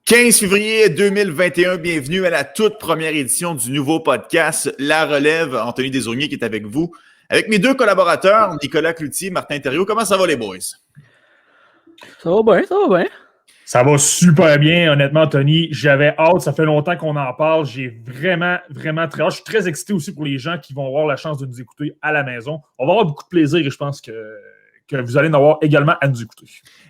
15 février 2021, bienvenue à la toute première édition du nouveau podcast La Relève. Anthony Desaulniers qui est avec vous, avec mes deux collaborateurs, Nicolas Cloutier, Martin Thériault. Comment ça va les boys? Ça va bien, ça va bien. Ça va super bien, honnêtement, Tony. J'avais hâte, ça fait longtemps qu'on en parle. J'ai vraiment très hâte. Je suis très excité aussi pour les gens qui vont avoir la chance de nous écouter à la maison. On va avoir beaucoup de plaisir et je pense que vous allez en avoir également à nous écouter.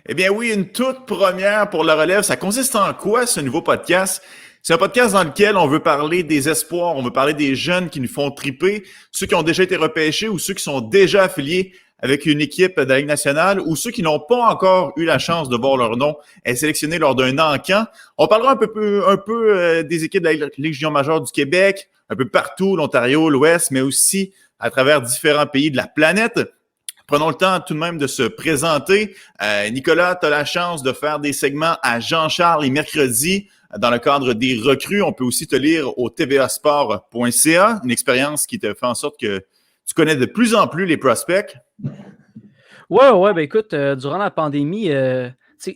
Eh bien oui, une toute première pour La Relève. Ça consiste en quoi, ce nouveau podcast? C'est un podcast dans lequel on veut parler des espoirs, on veut parler des jeunes qui nous font triper, ceux qui ont déjà été repêchés ou ceux qui sont déjà affiliés avec une équipe de la Ligue nationale ou ceux qui n'ont pas encore eu la chance de voir leur nom être sélectionné lors d'un encan. On parlera un peu des équipes de la Ligue junior majeure du Québec, un peu partout, l'Ontario, l'Ouest, mais aussi à travers différents pays de la planète. Prenons le temps tout de même de se présenter. Nicolas, tu as la chance de faire des segments à Jean-Charles les mercredis dans le cadre des recrues. On peut aussi te lire au tvasport.ca, une expérience qui te fait en sorte que tu connais de plus en plus les prospects. Ouais, ben écoute, durant la pandémie,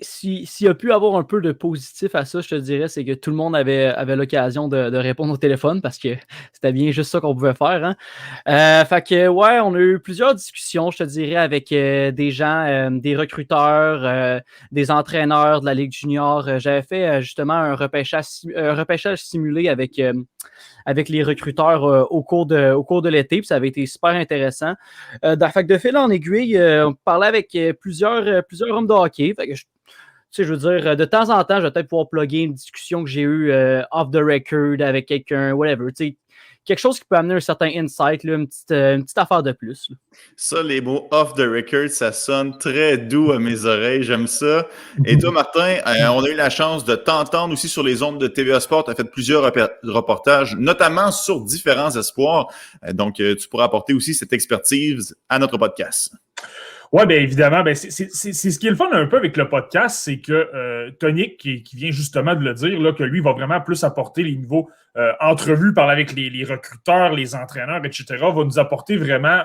s'il y a pu avoir un peu de positif à ça, je te dirais, c'est que tout le monde avait l'occasion de répondre au téléphone parce que c'était bien juste ça qu'on pouvait faire. Hein? Fait que, ouais, on a eu plusieurs discussions, je te dirais, avec des gens, des recruteurs, des entraîneurs de la Ligue junior. J'avais fait justement un repêchage simulé avec les recruteurs au cours de l'été, puis ça avait été super intéressant. Fait que de fil en aiguille, on parlait avec plusieurs hommes de hockey. Fait que je veux dire, de temps en temps, je vais peut-être pouvoir plugger une discussion que j'ai eue off the record avec quelqu'un, whatever. Tu sais, quelque chose qui peut amener un certain insight, là, une petite affaire de plus. Là. Ça, les mots off the record, ça sonne très doux à mes oreilles. J'aime ça. Et toi, Martin, on a eu la chance de t'entendre aussi sur les ondes de TVA Sport. Tu as fait plusieurs reportages, notamment sur différents espoirs. Donc, tu pourras apporter aussi cette expertise à notre podcast. Oui, bien évidemment. C'est ce qui est le fun un peu avec le podcast, c'est que Tonic, qui vient justement de le dire, là, que lui va vraiment plus apporter les niveaux entrevues, parler avec les recruteurs, les entraîneurs, etc., va nous apporter vraiment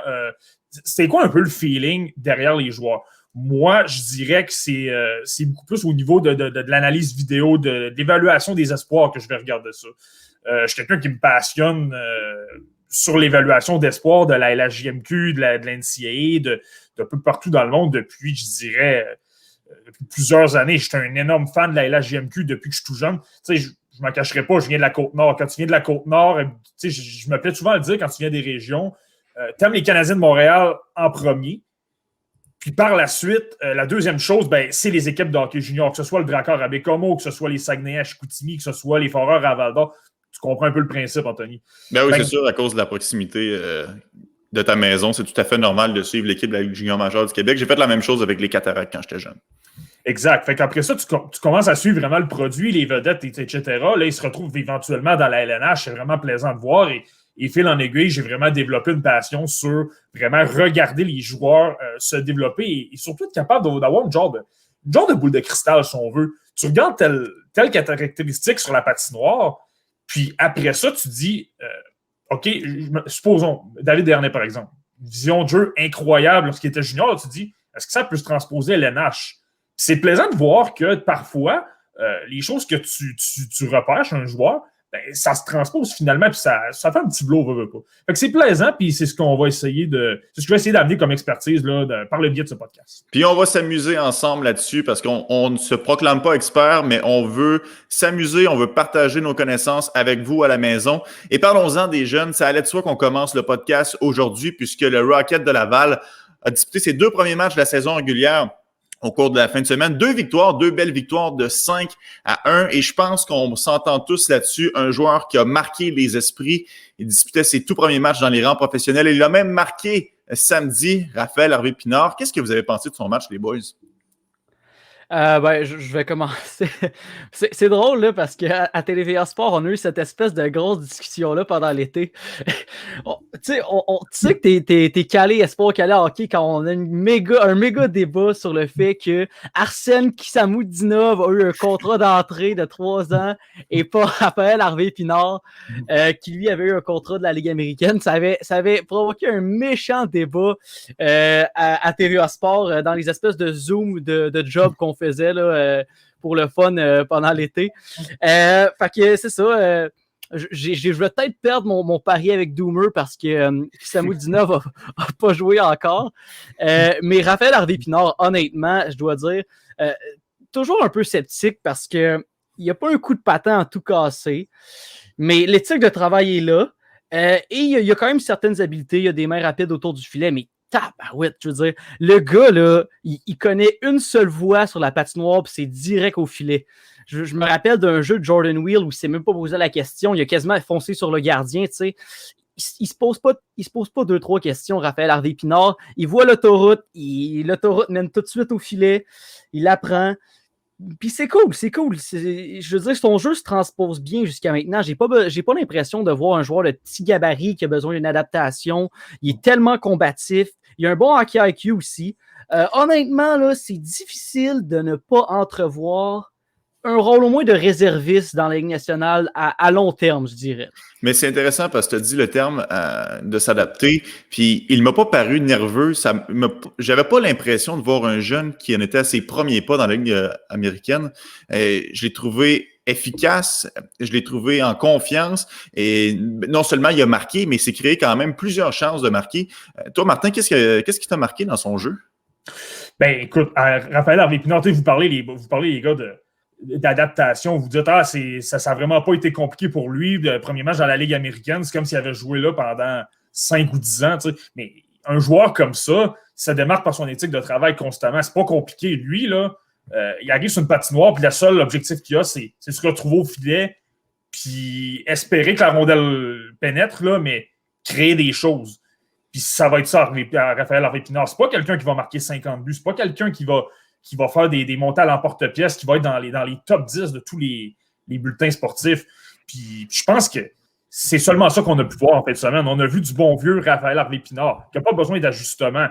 c'est quoi un peu le feeling derrière les joueurs. Moi, je dirais que c'est beaucoup plus au niveau de l'analyse vidéo, de l'évaluation des espoirs que je vais regarder ça. Je suis quelqu'un qui me passionne sur l'évaluation d'espoir de la LHJMQ, de l'NCAA, d'un peu partout dans le monde depuis, je dirais, depuis plusieurs années. J'étais un énorme fan de la LHJMQ depuis que je suis tout jeune. Tu sais, je ne m'en cacherai pas, je viens de la Côte-Nord. Quand tu viens de la Côte-Nord, tu sais, je me plais souvent à le dire quand tu viens des régions, t'aimes les Canadiens de Montréal en premier. Puis par la suite, la deuxième chose, c'est les équipes de hockey junior, que ce soit le Drakkar à Bécomo, que ce soit les Saguenay à Chicoutimi, que ce soit les Foreurs à Val-d'Or. Tu comprends un peu le principe, Anthony. Ben oui, c'est sûr, à cause de la proximité de ta maison, c'est tout à fait normal de suivre l'équipe de la Ligue junior majeure du Québec. J'ai fait la même chose avec les Cataractes quand j'étais jeune. Exact. Fait qu'après ça, tu commences à suivre vraiment le produit, les vedettes, etc. Là, ils se retrouvent éventuellement dans la LNH. C'est vraiment plaisant de voir. Et fil en aiguille, j'ai vraiment développé une passion sur vraiment regarder les joueurs se développer et surtout être capable d'avoir une genre de boule de cristal, si on veut. Tu regardes telle caractéristique sur la patinoire, puis après ça, tu dis, OK, supposons, David Dernay, par exemple, vision de jeu incroyable lorsqu'il était junior, là, tu dis, est-ce que ça peut se transposer à l'NH? C'est plaisant de voir que parfois, les choses que tu repères chez un joueur, ça se transpose finalement, puis ça fait un petit blow, pas. Fait que c'est plaisant, puis c'est ce qu'on va essayer c'est ce que je vais essayer d'amener comme expertise là, par le biais de ce podcast. Puis on va s'amuser ensemble là-dessus parce qu'on ne se proclame pas expert, mais on veut s'amuser, on veut partager nos connaissances avec vous à la maison. Et parlons-en des jeunes, ça allait de soi qu'on commence le podcast aujourd'hui puisque le Rocket de Laval a disputé ses 2 premiers matchs de la saison régulière au cours de la fin de semaine. 2 victoires, 2 belles victoires de 5-1. Et je pense qu'on s'entend tous là-dessus. Un joueur qui a marqué les esprits. Il disputait ses tout premiers matchs dans les rangs professionnels. Et il a même marqué samedi, Raphaël Harvey-Pinard. Qu'est-ce que vous avez pensé de son match, les boys? Je vais commencer. C'est drôle là, parce qu'à TVA Sport, on a eu cette espèce de grosse discussion-là pendant l'été. Tu sais que t'es calé espoir, calé hockey quand on a un méga débat sur le fait que Arsène Kissamoudinov a eu un contrat d'entrée de 3 ans et pas Raphaël Harvey-Pinard qui lui avait eu un contrat de la Ligue américaine. Ça avait provoqué un méchant débat à TVA Sport dans les espèces de Zoom de job qu'on faisait là, pour le fun pendant l'été. Fait que c'est ça. Je vais peut-être perdre mon pari avec Doomer parce que Samu Dina n'a pas joué encore. Mais Raphaël Harvey-Pinard, honnêtement, je dois dire, toujours un peu sceptique parce qu'il n'y a pas un coup de patin en tout casser. Mais l'éthique de travail est là. Et il y a quand même certaines habiletés. Il y a des mains rapides autour du filet, mais tabarouette, je veux dire. Le gars, là, il connaît une seule voie sur la patinoire, puis c'est direct au filet. Je me rappelle d'un jeu de Jordan Wheel où il ne s'est même pas posé la question. Il a quasiment foncé sur le gardien, tu sais. Il se pose pas 2-3 questions, Raphaël Harvey-Pinard. Il voit l'autoroute. L'autoroute mène tout de suite au filet. Il apprend. Puis c'est cool. Je veux dire, son jeu se transpose bien jusqu'à maintenant. J'ai pas l'impression de voir un joueur de petit gabarit qui a besoin d'une adaptation. Il est tellement combatif. Il a un bon hockey IQ aussi. Honnêtement, là, c'est difficile de ne pas entrevoir un rôle au moins de réserviste dans la Ligue nationale à long terme, je dirais. Mais c'est intéressant parce que tu as dit le terme de s'adapter, puis il m'a pas paru nerveux. J'avais pas l'impression de voir un jeune qui en était à ses premiers pas dans la Ligue américaine. Je l'ai trouvé efficace, je l'ai trouvé en confiance et non seulement il a marqué, mais il s'est créé quand même plusieurs chances de marquer. Toi, Martin, qu'est-ce qui t'a marqué dans son jeu? Ben, écoute, Raphaël Harvey-Pinard, vous parlez les gars d'adaptation, vous dites ça n'a vraiment pas été compliqué pour lui. Le premier match dans la Ligue américaine, c'est comme s'il avait joué là pendant 5 ou 10 ans. Mais un joueur comme ça démarque par son éthique de travail constamment. C'est pas compliqué. Lui, là, il arrive sur une patinoire, puis le seul objectif qu'il a, c'est se retrouver au filet, puis espérer que la rondelle pénètre, là, mais créer des choses. Puis ça va être ça, Raphaël Harvey-Pinard. C'est pas quelqu'un qui va marquer 50 buts. C'est pas quelqu'un qui va faire des montées à l'emporte-pièce, qui va être dans les top 10 de tous les bulletins sportifs. Puis je pense que c'est seulement ça qu'on a pu voir en fin de semaine. On a vu du bon vieux Raphaël Harvey-Pinard, qui n'a pas besoin d'ajustement,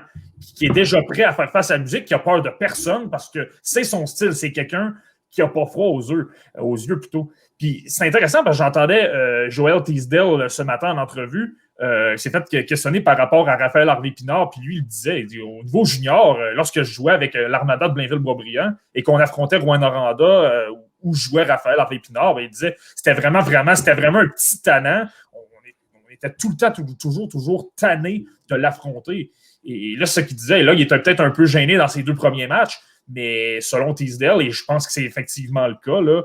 qui est déjà prêt à faire face à la musique, qui a peur de personne parce que c'est son style. C'est quelqu'un qui n'a pas froid aux yeux plutôt. Puis c'est intéressant parce que j'entendais Joel Teasdale ce matin en entrevue. S'est fait questionner par rapport à Raphaël Harvey-Pinard, puis lui, il disait, au niveau junior, lorsque je jouais avec l'Armada de Blainville-Boisbriand et qu'on affrontait Rouyn-Noranda, où jouait Raphaël Harvey-Pinard, ben, il disait c'était vraiment un petit tannant. On était tout le temps, toujours tanné de l'affronter. Et là, c'est ce qu'il disait. Et là, il était peut-être un peu gêné dans ses 2 premiers matchs, mais selon Teasdale, et je pense que c'est effectivement le cas, là,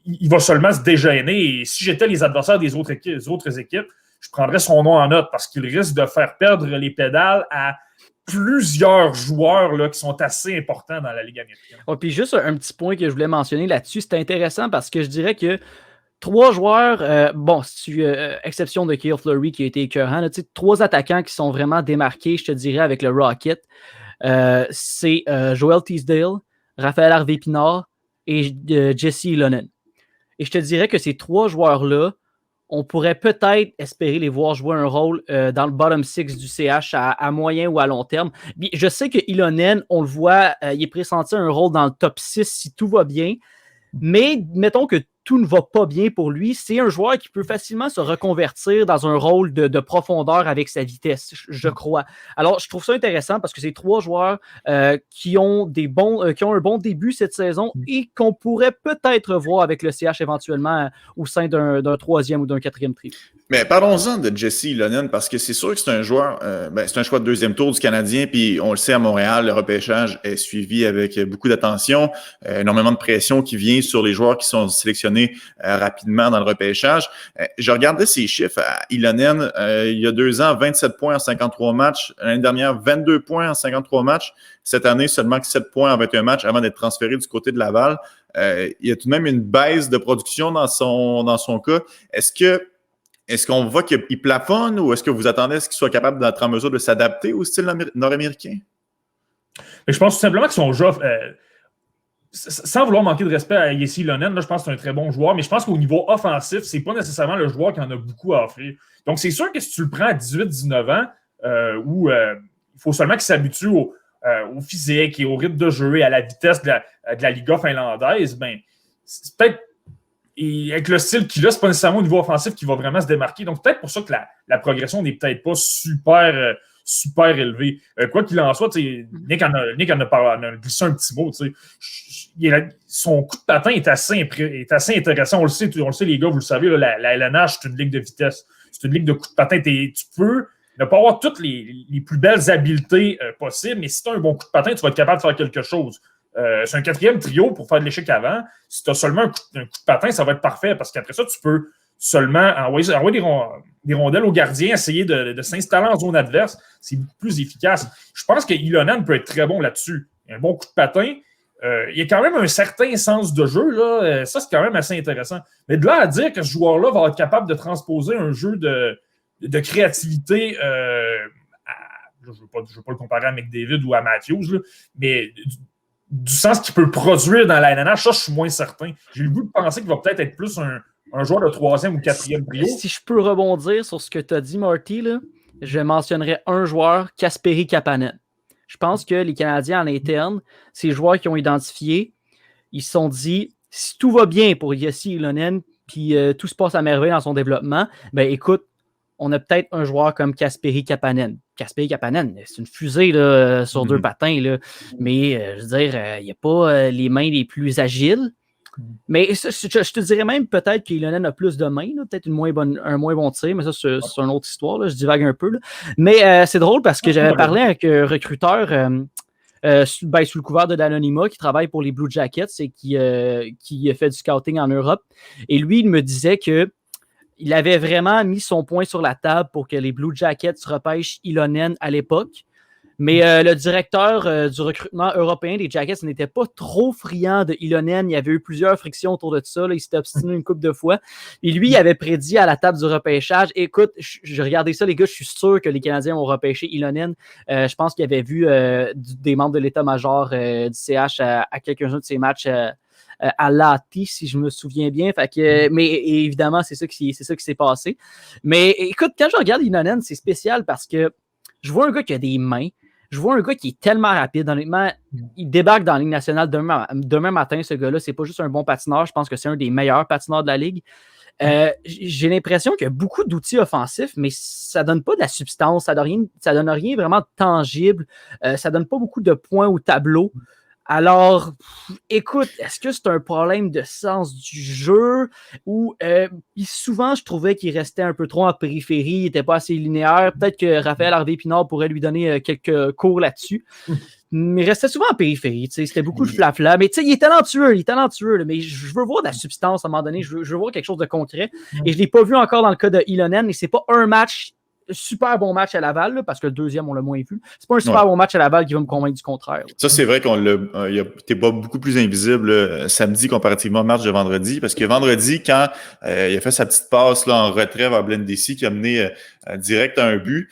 il va seulement se dégêner. Et si j'étais les adversaires des autres équipes, je prendrais son nom en note parce qu'il risque de faire perdre les pédales à plusieurs joueurs là, qui sont assez importants dans la Ligue américaine. Oh, puis juste un petit point que je voulais mentionner là-dessus, c'est intéressant parce que je dirais que 3 joueurs, exception de Cale Fleury qui a été écœurant, 3 attaquants qui sont vraiment démarqués, je te dirais, avec le Rocket. C'est Joel Teasdale, Raphaël Harvey-Pinard et Jesse Ilonen. Et je te dirais que ces 3 joueurs-là, on pourrait peut-être espérer les voir jouer un rôle dans le bottom 6 du CH à moyen ou à long terme. Je sais que Ilonen, on le voit, il est pressenti un rôle dans le top 6 si tout va bien. Mais mettons que tout ne va pas bien pour lui, c'est un joueur qui peut facilement se reconvertir dans un rôle de profondeur avec sa vitesse, je crois. Alors, je trouve ça intéressant parce que c'est 3 joueurs qui ont un bon début cette saison et qu'on pourrait peut-être voir avec le CH éventuellement au sein d'un 3e ou d'un 4e trio. Mais parlons-en de Jesse Ilonen parce que c'est sûr que c'est un joueur, c'est un choix de 2e tour du Canadien, puis on le sait à Montréal, le repêchage est suivi avec beaucoup d'attention, énormément de pression qui vient sur les joueurs qui sont sélectionnés rapidement dans le repêchage. Je regardais ses chiffres à Ilonen, il y a 2 ans, 27 points en 53 matchs. L'année dernière, 22 points en 53 matchs. Cette année, seulement que 7 points en 21 matchs avant d'être transféré du côté de Laval. Il y a tout de même une baisse de production dans son cas. Est-ce qu'on voit qu'il plafonne ou est-ce que vous attendez à ce qu'il soit capable d'être en mesure de s'adapter au style nord-américain? Je pense tout simplement que son jeu, sans vouloir manquer de respect à Jesse Ilonen, je pense que c'est un très bon joueur, mais je pense qu'au niveau offensif, c'est pas nécessairement le joueur qui en a beaucoup à offrir. Donc, c'est sûr que si tu le prends à 18-19 ans, où il faut seulement qu'il s'habitue au physique et au rythme de jeu et à la vitesse de la Liga finlandaise, ben, c'est peut-être. Et avec le style qu'il a, c'est pas nécessairement au niveau offensif qui va vraiment se démarquer. Donc, peut-être pour ça que la progression n'est peut-être pas super super élevé. Quoi qu'il en soit, Nick en a glissé un petit mot. Son coup de patin est assez intéressant. On le sait, les gars, vous le savez, là, la LNH, c'est une ligue de vitesse. C'est une ligue de coups de patin. Tu peux ne pas avoir toutes les plus belles habiletés possibles, mais si tu as un bon coup de patin, tu vas être capable de faire quelque chose. C'est un 4e trio pour faire de l'échec avant. Si tu as seulement un coup de patin, ça va être parfait parce qu'après ça, tu peux seulement envoyer des rondelles au gardien, essayer de s'installer en zone adverse. C'est beaucoup plus efficace. Je pense que Ilonen peut être très bon là-dessus. Il a un bon coup de patin. Il y a quand même un certain sens de jeu. Là. Ça, c'est quand même assez intéressant. Mais de là à dire que ce joueur-là va être capable de transposer un jeu de créativité, je ne veux pas le comparer à McDavid ou à Matthews, là, mais du sens qu'il peut produire dans la LNH, ça, je suis moins certain. J'ai le goût de penser qu'il va peut-être être plus un joueur de 3e ou 4e trio. Si je peux rebondir sur ce que tu as dit, Marty, là, je mentionnerais un joueur, Kasperi Kapanen. Je pense que les Canadiens en interne, ces joueurs qui ont identifié, ils se sont dit, si tout va bien pour Yossi Ilonen, puis tout se passe à merveille dans son développement, ben écoute, on a peut-être un joueur comme Kasperi Kapanen. Kasperi Kapanen, c'est une fusée là, sur 2 patins, là. Mais je veux dire, il n'y a pas les mains les plus agiles. Mais je te dirais même peut-être qu'Ilonen a plus de mains, là, peut-être un moins bon tir, mais ça, c'est une autre histoire. Là, je divague un peu. Là. Mais c'est drôle parce que j'avais parlé avec un recruteur sous le couvert de l'anonymat qui travaille pour les Blue Jackets et qui fait du scouting en Europe. Et lui, il me disait que il avait vraiment mis son point sur la table pour que les Blue Jackets repêchent Ilonen à l'époque. Mais le directeur du recrutement européen des Jackets n'était pas trop friand de Ilonen. Il y avait eu plusieurs frictions autour de ça. Là. Il s'était obstiné une couple de fois. Et lui, il avait prédit à la table du repêchage, écoute, je regardais ça, les gars, je suis sûr que les Canadiens vont repêcher Ilonen. Je pense qu'il avait vu des membres de l'état-major du CH à quelques-uns de ses matchs à Lahti, si je me souviens bien. Fait que, mais évidemment, c'est ça qui s'est passé. Mais écoute, quand je regarde Ilonen, c'est spécial parce que je vois un gars qui a des mains. Je vois un gars qui est tellement rapide. Honnêtement, il débarque dans la Ligue nationale demain matin, ce gars-là. C'est pas juste un bon patineur. Je pense que c'est un des meilleurs patineurs de la Ligue. J'ai l'impression qu'il y a beaucoup d'outils offensifs, mais ça donne pas de la substance. Ça donne rien vraiment de tangible. Ça donne pas beaucoup de points au tableau. Alors, écoute, est-ce que c'est un problème de sens du jeu ou souvent, je trouvais qu'il restait un peu trop en périphérie, il n'était pas assez linéaire. Peut-être que Raphaël Harvey-Pinard pourrait lui donner quelques cours là-dessus. Mais il restait souvent en périphérie. C'était beaucoup de flafla. Mais il est talentueux, là, mais je veux voir de la substance à un moment donné. Je veux voir quelque chose de concret. Et je ne l'ai pas vu encore dans le cas de Ilonen. Et ce n'est pas un match. Super bon match à Laval, là, parce que le deuxième, on l'a moins vu. C'est pas un super bon match à Laval qui va me convaincre du contraire. Là. Ça, c'est vrai t'es pas beaucoup plus invisible samedi comparativement au match de vendredi, parce que vendredi, quand il a fait sa petite passe là, en retrait vers Blandesi qui a mené direct à un but,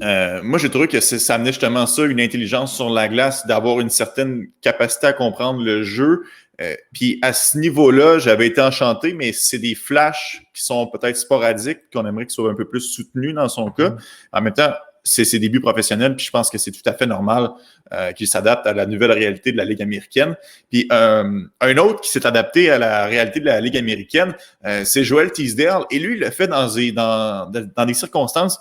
moi, j'ai trouvé que ça amenait justement ça, une intelligence sur la glace, d'avoir une certaine capacité à comprendre le jeu. Puis à ce niveau-là, j'avais été enchanté, mais c'est des flashs qui sont peut-être sporadiques, qu'on aimerait qu'ils soient un peu plus soutenus dans son cas. En même temps, c'est ses débuts professionnels, puis je pense que c'est tout à fait normal qu'il s'adapte à la nouvelle réalité de la Ligue américaine. Puis un autre qui s'est adapté à la réalité de la Ligue américaine, c'est Joel Teasdale, et lui, il l'a fait dans des circonstances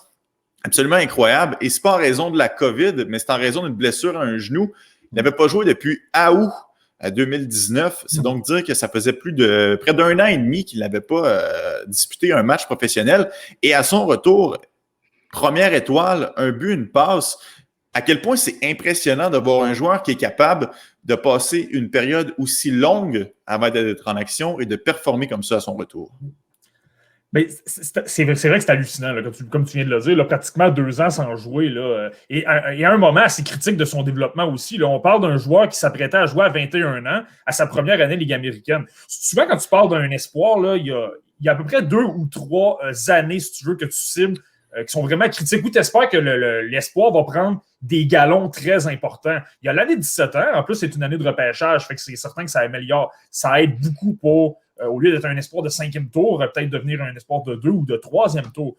absolument incroyables, et c'est pas en raison de la COVID, mais c'est en raison d'une blessure à un genou. Il n'avait pas joué depuis août à 2019. C'est donc dire que ça faisait près d'1 an et demi qu'il n'avait pas disputé un match professionnel. Et à son retour, première étoile, un but, une passe. À quel point c'est impressionnant de voir un joueur qui est capable de passer une période aussi longue avant d'être en action et de performer comme ça à son retour. Mais c'est vrai que c'est hallucinant, là, comme tu viens de le dire, là, pratiquement 2 ans sans jouer. Là, et à un moment assez critique de son développement aussi. Là, on parle d'un joueur qui s'apprêtait à jouer à 21 ans, à sa première année Ligue américaine. Souvent, quand tu parles d'un espoir, là, il y a à peu près 2 ou 3 années, si tu veux, que tu cibles, qui sont vraiment critiques, où tu espères que l'espoir va prendre des galons très importants. Il y a l'année 17 ans, en plus, c'est une année de repêchage, fait que c'est certain que ça améliore. Ça aide beaucoup pour, au lieu d'être un espoir de 5e tour, peut-être devenir un espoir de 2 ou de 3e tour.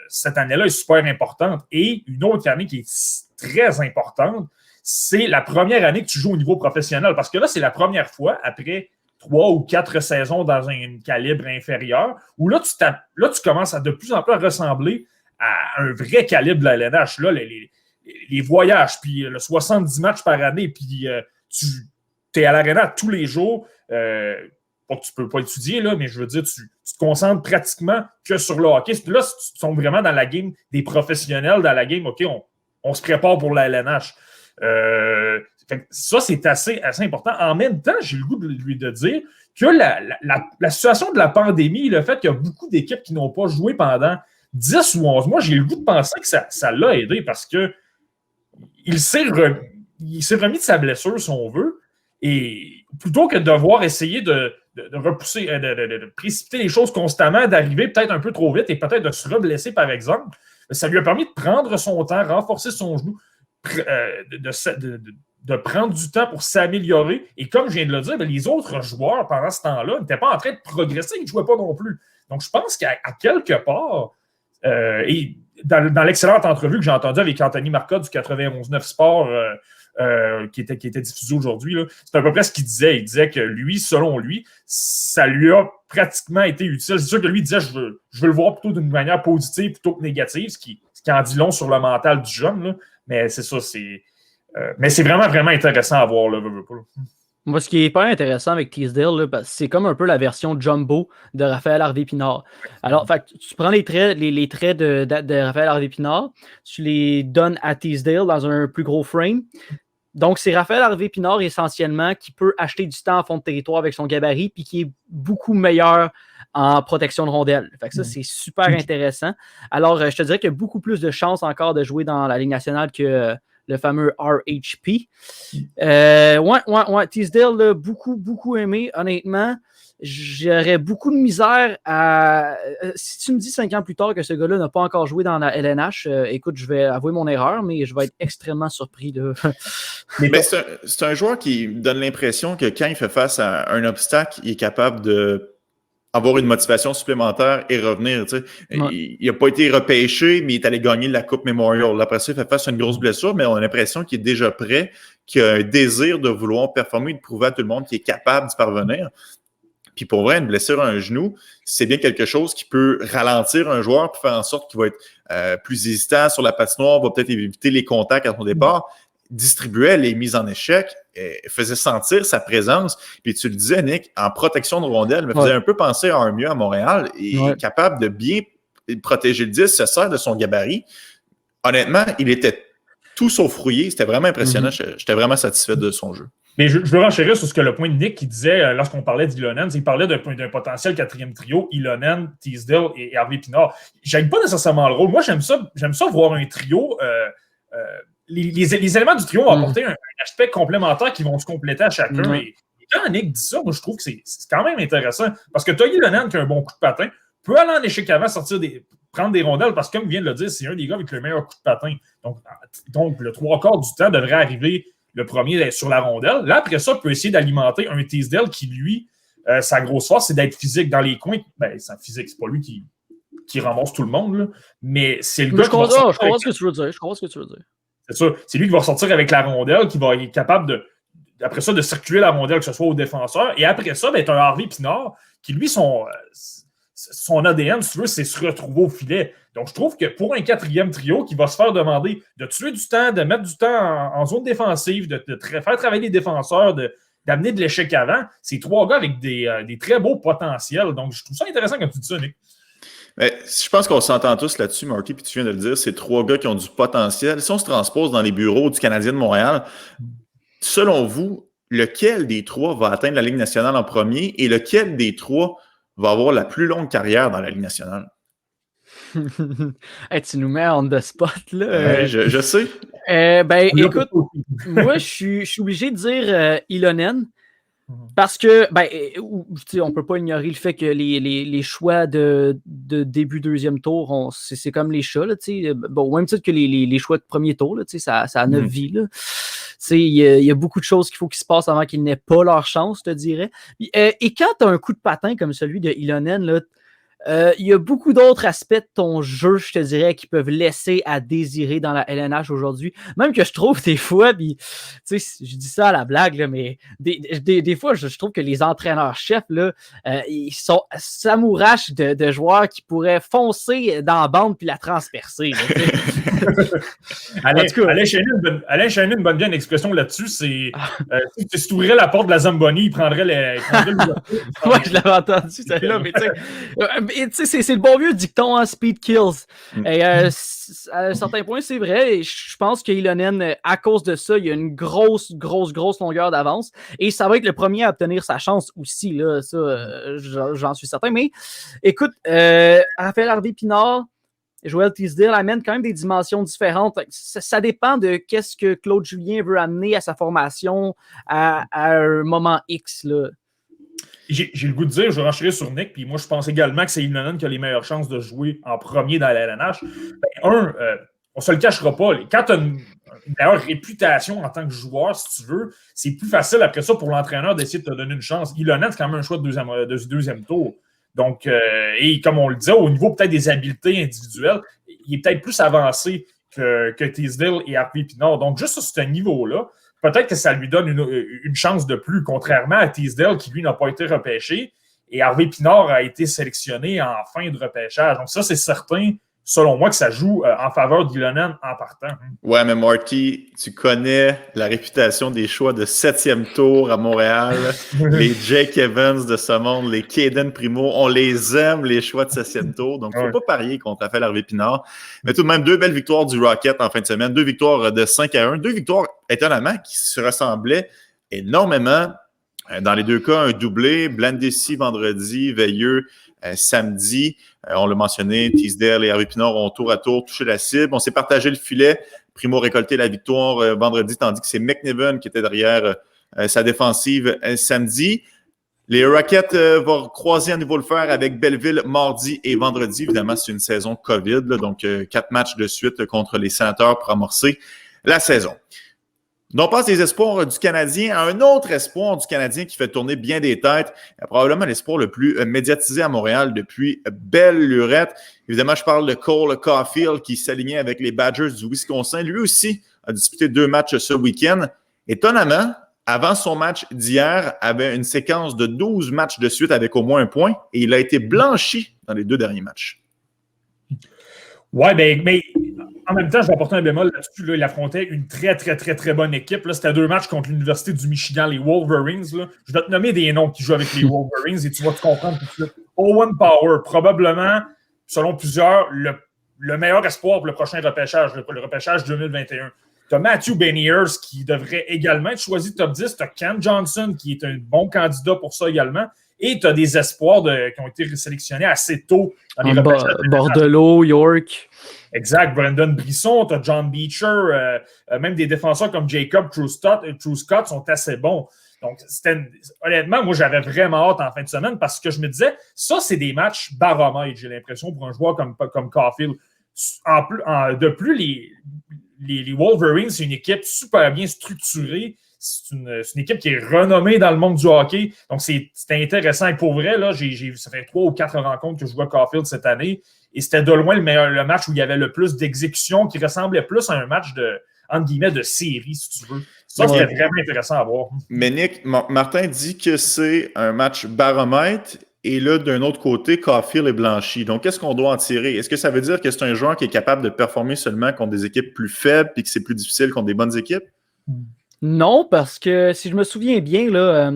Cette année-là est super importante. Et une autre année qui est très importante, c'est la première année que tu joues au niveau professionnel. Parce que là, c'est la première fois, après 3 ou 4 saisons dans un calibre inférieur, où là, tu commences à de plus en plus à ressembler à un vrai calibre de la LNH. Là, les voyages, puis le 70 matchs par année, puis tu es à l'aréna tous les jours. Pas que tu ne peux pas étudier, là, mais je veux dire, tu te concentres pratiquement que sur le hockey. Là, tu sont vraiment dans la game des professionnels, dans la game, OK, on se prépare pour la LNH. Ça, c'est assez important. En même temps, j'ai le goût de lui dire que la situation de la pandémie, le fait qu'il y a beaucoup d'équipes qui n'ont pas joué pendant 10 ou 11 mois, j'ai le goût de penser que ça l'a aidé parce que il s'est remis de sa blessure, si on veut, et plutôt que de devoir essayer de repousser, de précipiter les choses constamment, d'arriver peut-être un peu trop vite et peut-être de se reblesser, par exemple, ça lui a permis de prendre son temps, renforcer son genou, de prendre du temps pour s'améliorer. Et comme je viens de le dire, les autres joueurs, pendant ce temps-là, n'étaient pas en train de progresser, ils ne jouaient pas non plus. Donc, je pense qu'à quelque part, et dans l'excellente entrevue que j'ai entendue avec Anthony Marcotte du 91.9 Sport, qui était diffusé aujourd'hui, c'est à peu près ce qu'il disait. Il disait que lui, selon lui, ça lui a pratiquement été utile. C'est sûr que lui disait je veux le voir plutôt d'une manière positive plutôt que négative, ce qui en dit long sur le mental du jeune. Là. Mais c'est ça, mais c'est vraiment, vraiment intéressant à voir. Là. Moi, ce qui est hyper intéressant avec Teasdale, c'est comme un peu la version jumbo de Raphaël Harvey-Pinard. Alors, tu prends les traits de Raphaël Harvey-Pinard, tu les donnes à Teasdale dans un plus gros frame. Donc, c'est Raphaël Harvey-Pinard essentiellement qui peut acheter du temps en fond de territoire avec son gabarit puis qui est beaucoup meilleur en protection de rondelles. Fait que ça, c'est super intéressant. Alors, je te dirais qu'il y a beaucoup plus de chances encore de jouer dans la Ligue nationale que le fameux RHP. Teasdale, là, beaucoup aimé, honnêtement. J'aurais beaucoup de misère à... Si tu me dis 5 ans plus tard que ce gars-là n'a pas encore joué dans la LNH, écoute, je vais avouer mon erreur, mais je vais être extrêmement surpris. Là. Mais c'est un joueur qui donne l'impression que quand il fait face à un obstacle, il est capable de avoir une motivation supplémentaire et revenir. Tu sais. Ouais. Il n'a pas été repêché, mais il est allé gagner la Coupe Memorial. Après ça, il fait face à une grosse blessure, mais on a l'impression qu'il est déjà prêt, qu'il a un désir de vouloir performer, de prouver à tout le monde qu'il est capable d'y parvenir. Puis pour vrai, une blessure à un genou, c'est bien quelque chose qui peut ralentir un joueur pour faire en sorte qu'il va être plus hésitant sur la patinoire, va peut-être éviter les contacts à son départ, distribuait les mises en échec, faisait sentir sa présence. Puis tu le disais, Nick, en protection de rondelles, me faisait un peu penser à un mieux à Montréal et est capable de bien protéger le disque, se sert de son gabarit. Honnêtement, il était tout sauf rouillé. C'était vraiment impressionnant. J'étais vraiment satisfait de son jeu. Mais je veux renchérir sur ce que le point de Nick qui disait lorsqu'on parlait d'Ilonen, il parlait d'un potentiel quatrième trio, Ilonen, Teasdale et Harvey-Pinard. J'aime pas nécessairement le rôle. Moi, j'aime ça voir un trio. Les éléments du trio vont apporter un aspect complémentaire qui vont se compléter à chacun. Et quand Nick dit ça, moi, je trouve que c'est quand même intéressant. Parce que tu as Ilonen qui a un bon coup de patin, peut aller en échec avant, prendre des rondelles, parce que comme vient de le dire, c'est un des gars avec le meilleur coup de patin. Donc le 3/4 du temps devrait arriver le premier sur la rondelle. Là, après ça, peut essayer d'alimenter un Teasdale qui, lui, sa grosse force, c'est d'être physique dans les coins. Ben, c'est physique, c'est pas lui qui ramasse tout le monde, là. Mais c'est le gars qui va je comprends ce que tu veux dire. C'est ça. C'est lui qui va ressortir avec la rondelle, qui va être capable après ça, de circuler la rondelle, que ce soit au défenseur. Et après ça, ben, tu as un Harvey-Pinard qui, lui, son ADN, si tu veux, c'est se retrouver au filet. Donc, je trouve que pour un quatrième trio qui va se faire demander de tuer du temps, de mettre du temps en zone défensive, de faire travailler les défenseurs, d'amener de l'échec avant, c'est 3 gars avec des très beaux potentiels. Donc, je trouve ça intéressant quand tu dis ça, Nick. Mais je pense qu'on s'entend tous là-dessus, Marky, puis tu viens de le dire, c'est 3 gars qui ont du potentiel. Si on se transpose dans les bureaux du Canadien de Montréal, selon vous, lequel des 3 va atteindre la Ligue nationale en premier et lequel des 3 va avoir la plus longue carrière dans la Ligue nationale? Hey, tu nous mets on the spot, là. Je sais. Écoute, moi, je suis obligé de dire Ilonen. Parce que, on ne peut pas ignorer le fait que les choix de début deuxième tour, c'est comme les chats, là, au même titre que les choix de premier tour, là, ça a 9 vies. Il y a beaucoup de choses qu'il faut qu'ils se passent avant qu'ils n'aient pas leur chance, je te dirais. Et quand tu as un coup de patin comme celui de Ilonen, là, Il y a beaucoup d'autres aspects de ton jeu, je te dirais, qui peuvent laisser à désirer dans la LNH aujourd'hui. Même que je trouve des fois, puis, tu sais, je dis ça à la blague, là, mais des fois, je trouve que les entraîneurs-chefs, là, ils sont s'amourachent de joueurs qui pourraient foncer dans la bande puis la transpercer. Alain Chainin bonne bien une expression là-dessus, c'est si tu ouvrais la porte de la Zamboni, il prendrait le ouais, je l'avais entendu, celle-là, mais tu sais, c'est le bon vieux dicton, hein, speed kills. Et à un certain point, c'est vrai, et je pense que Ilonen, à cause de ça, il y a une grosse longueur d'avance, et ça va être le premier à obtenir sa chance aussi, là, ça, j'en suis certain. Mais écoute, Raphaël Harvey-Pinard, Joël Teasdale amène quand même des dimensions différentes. Ça dépend de qu'est-ce que Claude Julien veut amener à sa formation à un moment X, là. J'ai le goût de dire, je renchéris sur Nick, puis moi, je pense également que c'est Ilonen qui a les meilleures chances de jouer en premier dans la LNH. On ne se le cachera pas. Quand tu as une meilleure réputation en tant que joueur, si tu veux, c'est plus facile après ça pour l'entraîneur d'essayer de te donner une chance. Ilonen, c'est quand même un choix de deuxième tour. Donc, et comme on le disait, au niveau peut-être des habiletés individuelles, il est peut-être plus avancé que Teasdale et Harvey-Pinard. Donc, juste à ce niveau-là, peut-être que ça lui donne une chance de plus, contrairement à Teasdale qui, lui, n'a pas été repêché. Et Harvey-Pinard a été sélectionné en fin de repêchage. Donc, ça, c'est certain, selon moi, que ça joue en faveur d'Ilonen en partant. Ouais, mais Marty, tu connais la réputation des choix de 7e tour à Montréal. Les Jake Evans de ce monde, les Caden Primo, on les aime, les choix de 7e tour. Donc, il ne faut pas parier contre Raphaël Harvey-Pinard. Mais tout de même, 2 belles victoires du Rocket en fin de semaine. 2 victoires de 5-1. 2 victoires, étonnamment, qui se ressemblaient énormément. Dans les deux cas, un doublé. Blandesi vendredi, Veilleux samedi. On l'a mentionné, Teasdale et Harvey-Pinard ont tour à tour touché la cible. On s'est partagé le filet. Primo a récolté la victoire vendredi, tandis que c'est McNiven qui était derrière sa défensive samedi. Les Rockets vont croiser à nouveau le fer avec Belleville mardi et vendredi. Évidemment, c'est une saison COVID, là, donc 4 matchs de suite contre les Sénateurs pour amorcer la saison. On passe des espoirs du Canadien à un autre espoir du Canadien qui fait tourner bien des têtes. Probablement l'espoir le plus médiatisé à Montréal depuis belle lurette. Évidemment, je parle de Cole Caulfield qui s'alignait avec les Badgers du Wisconsin. Lui aussi a disputé 2 matchs ce week-end. Étonnamment, avant son match d'hier, avait une séquence de 12 matchs de suite avec au moins un point et il a été blanchi dans les 2 derniers matchs. Ouais, mais en même temps, je vais apporter un bémol là-dessus. Là, il affrontait une très bonne équipe. Là, c'était 2 matchs contre l'Université du Michigan, les Wolverines. Là. Je vais te nommer des noms qui jouent avec les Wolverines et tu vas te comprendre tout de suite. Owen Power, probablement, selon plusieurs, le meilleur espoir pour le prochain repêchage, le repêchage 2021. Tu as Matthew Beniers qui devrait également être choisi top 10. Tu as Cam Johnson qui est un bon candidat pour ça également. Et tu as des espoirs qui ont été sélectionnés assez tôt dans les repêchages. Bordelot, York. Exact. Brandon Brisson, tu as John Beecher, même des défenseurs comme Jacob Truscott sont assez bons. Donc, honnêtement, moi, j'avais vraiment hâte en fin de semaine parce que je me disais, ça, c'est des matchs baromètres, j'ai l'impression, pour un joueur comme Caulfield. De plus, les Wolverines, c'est une équipe super bien structurée. C'est une équipe qui est renommée dans le monde du hockey. Donc, c'était intéressant. Et pour vrai, là, ça fait 3 ou 4 rencontres que je vois Caulfield cette année. Et c'était de loin le match où il y avait le plus d'exécution, qui ressemblait plus à un match entre guillemets, de série, si tu veux. Ça, c'était vraiment intéressant à voir. Mais Nick, Martin dit que c'est un match baromètre. Et là, d'un autre côté, Caulfield est blanchi. Donc, qu'est-ce qu'on doit en tirer? Est-ce que ça veut dire que c'est un joueur qui est capable de performer seulement contre des équipes plus faibles et que c'est plus difficile contre des bonnes équipes? Non, parce que si je me souviens bien, là,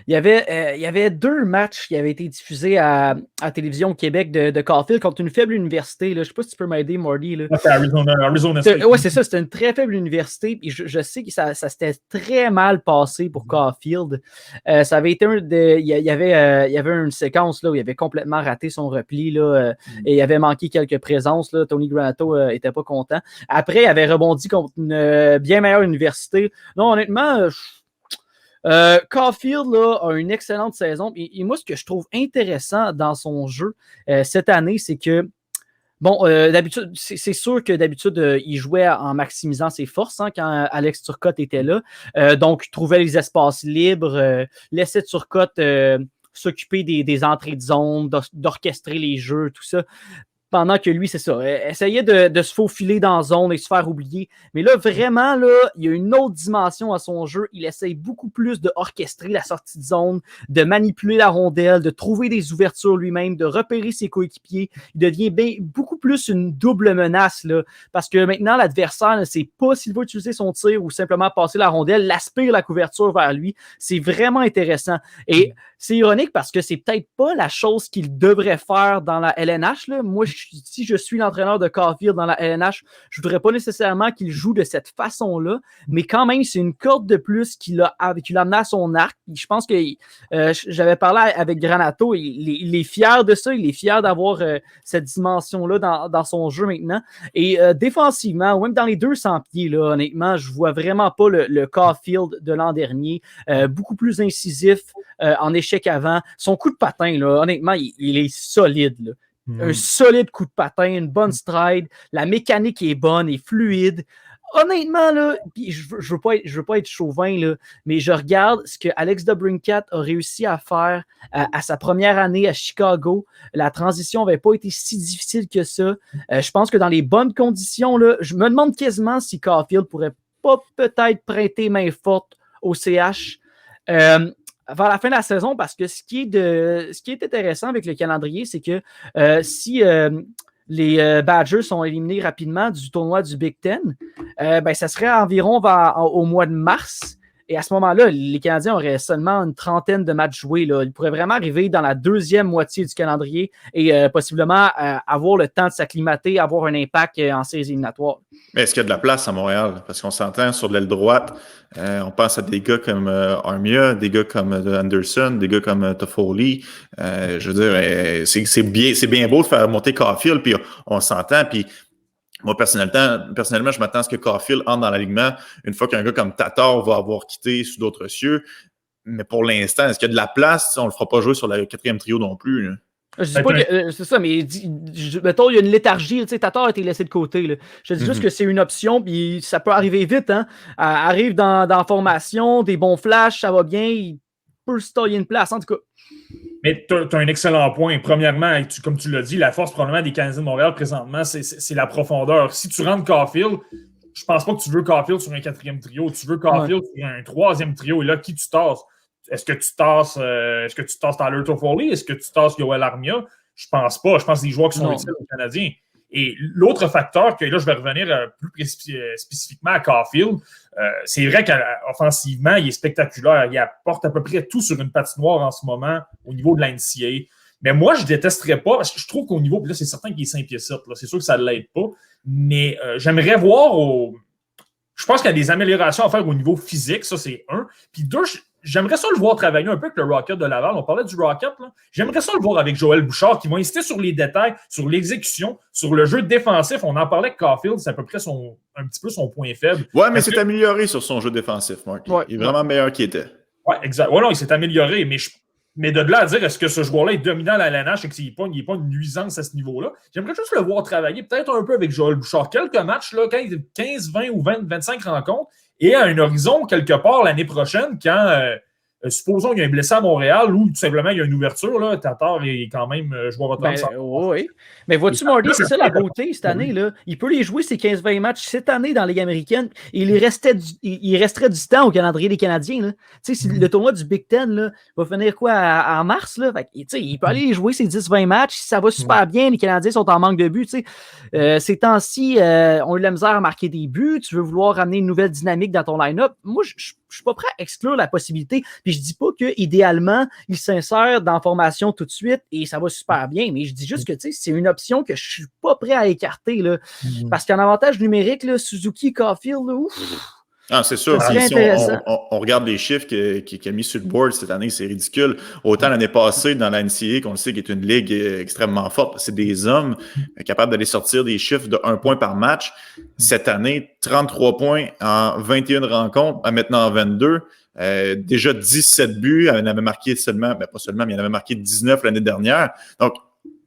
il y avait 2 matchs qui avaient été diffusés à Télévision Québec de Caulfield contre une faible université. Là. Je ne sais pas si tu peux m'aider, Marty. C'est Arizona State. Oui, c'est ça. C'était une très faible université. Puis je sais que ça s'était très mal passé pour Caulfield. Ça avait été il y avait une séquence là, où il avait complètement raté son repli. Là, et il avait manqué quelques présences. Là. Tony Granato n'était pas content. Après, il avait rebondi contre une bien meilleure université. Non, honnêtement, Caulfield là, a une excellente saison. Et moi, ce que je trouve intéressant dans son jeu cette année, c'est que bon, d'habitude, c'est sûr que d'habitude, il jouait en maximisant ses forces quand Alex Turcotte était là. Donc, il trouvait les espaces libres, laissait Turcotte s'occuper des entrées de zone, d'orchestrer les jeux, tout ça. Pendant que lui, c'est ça, essayait de se faufiler dans la zone et se faire oublier. Mais là, vraiment, là, il y a une autre dimension à son jeu. Il essaye beaucoup plus d'orchestrer la sortie de zone, de manipuler la rondelle, de trouver des ouvertures lui-même, de repérer ses coéquipiers. Il devient beaucoup plus une double menace, là, parce que maintenant, l'adversaire ne sait pas s'il va utiliser son tir ou simplement passer la rondelle, l'aspire la couverture vers lui. C'est vraiment intéressant. Et c'est ironique parce que c'est peut-être pas la chose qu'il devrait faire dans la LNH, là. Moi, si je suis l'entraîneur de Caulfield dans la LNH, je voudrais pas nécessairement qu'il joue de cette façon-là, mais quand même, c'est une corde de plus qu'il a amené à son arc. Je pense que j'avais parlé avec Granato, il est fier de ça, il est fier d'avoir cette dimension-là dans son jeu maintenant. Et défensivement, même dans les 200 pieds, là, honnêtement, je vois vraiment pas le Caulfield de l'an dernier, beaucoup plus incisif en échec avant. Son coup de patin, là, honnêtement, il est solide, là. Un solide coup de patin, une bonne stride, la mécanique est bonne et fluide. Honnêtement, là, je veux pas être chauvin, là, mais je regarde ce que Alex DeBrincat a réussi à faire à sa première année à Chicago. La transition n'avait pas été si difficile que ça. Je pense que dans les bonnes conditions, là, je me demande quasiment si Caulfield pourrait pas peut-être prêter main forte au CH. Vers la fin de la saison, parce que ce qui est intéressant avec le calendrier, c'est que si les Badgers sont éliminés rapidement du tournoi du Big Ten, ça serait environ au mois de mars. Et à ce moment-là, les Canadiens auraient seulement une trentaine de matchs joués, là. Ils pourraient vraiment arriver dans la deuxième moitié du calendrier et possiblement avoir le temps de s'acclimater, avoir un impact en séries éliminatoires. Mais est-ce qu'il y a de la place à Montréal? Parce qu'on s'entend sur l'aile droite, on pense à des gars comme Armia, des gars comme Anderson, des gars comme Toffoli. Je veux dire, c'est bien beau de faire monter Caulfield, puis on s'entend, puis moi, personnellement, je m'attends à ce que Caulfield entre dans l'alignement une fois qu'un gars comme Tatar va avoir quitté sous d'autres cieux. Mais pour l'instant, est-ce qu'il y a de la place? On ne le fera pas jouer sur le quatrième trio non plus, là. Je dis pas que c'est ça, mais mettons, il y a une léthargie. Tu sais, Tatar a été laissé de côté, là. Je dis juste que c'est une option, puis ça peut arriver vite, hein. Arrive dans la formation, des bons flashs, ça va bien, il peut se tailler une place, en tout cas. Mais tu as un excellent point. Premièrement, comme tu l'as dit, la force probablement des Canadiens de Montréal présentement, c'est la profondeur. Si tu rentres Caulfield, je pense pas que tu veux Caulfield sur un quatrième trio. Tu veux Caulfield sur un troisième trio. Et là, qui tu tasses? Est-ce que tu tasses Tyler Toffoli? Est-ce que tu tasses Yoel Armia? Je pense pas. Je pense que des joueurs qui sont utiles aux Canadiens. Et l'autre facteur, que là, je vais revenir plus spécifiquement à Caulfield, c'est vrai qu'offensivement, il est spectaculaire. Il apporte à peu près tout sur une patinoire en ce moment au niveau de la NCAA. Mais moi, je ne détesterais pas, parce que je trouve qu'au niveau, là, c'est certain qu'il est 5 pieds 7, là, c'est sûr que ça ne l'aide pas, mais j'aimerais voir je pense qu'il y a des améliorations à faire au niveau physique, ça c'est un. Puis deux, j'aimerais ça le voir travailler un peu avec le Rocket de Laval. On parlait du Rocket, là. J'aimerais ça le voir avec Joël Bouchard, qui va insister sur les détails, sur l'exécution, sur le jeu défensif. On en parlait avec Caulfield, c'est à peu près un petit peu son point faible. Ouais, mais c'est amélioré sur son jeu défensif, Marc. Ouais, il est vraiment meilleur qu'il était. Ouais, exact. Ouais, non, il s'est amélioré, mais de là à dire est-ce que ce joueur-là est dominant à la LNH et qu'il n'est pas une nuisance à ce niveau-là, j'aimerais juste le voir travailler peut-être un peu avec Joël Bouchard. Quelques matchs, là, 15, 20 ou 25 rencontres, et à un horizon quelque part l'année prochaine quand supposons qu'il y a un blessé à Montréal ou tout simplement il y a une ouverture, là, Tatar est quand même joueur autonome. Oui. Mais vois-tu, Marty, c'est ça la beauté cette année, là. Il peut les jouer ces 15-20 matchs cette année dans la Ligue américaine et il resterait du temps au calendrier des Canadiens, là. Tu sais, si le tournoi du Big Ten, là, va finir quoi en mars, là. Fait, il peut aller les jouer ces 10-20 matchs. Si ça va super bien, les Canadiens sont en manque de buts, tu sais. Ces temps-ci, on a eu la misère à marquer des buts. Tu veux vouloir ramener une nouvelle dynamique dans ton line-up. Moi, je suis pas prêt à exclure la possibilité. Puis je dis pas qu'idéalement, il s'insère dans la formation tout de suite et ça va super bien. Mais je dis juste que c'est une option que je suis pas prêt à écarter. Là, parce qu'en avantage numérique, là, Suzuki, Caulfield, là, ouf. Ah, c'est sûr. Si on regarde les chiffres qu'il a mis sur le board cette année, c'est ridicule. Autant l'année passée, dans la NCAA, qu'on le sait, qui est une ligue extrêmement forte, c'est des hommes capables d'aller sortir des chiffres de 1 point par match. Cette année, 33 points en 21 rencontres, maintenant en 22. Déjà 17 buts. Il en avait marqué seulement, pas seulement, mais il en avait marqué 19 l'année dernière. Donc,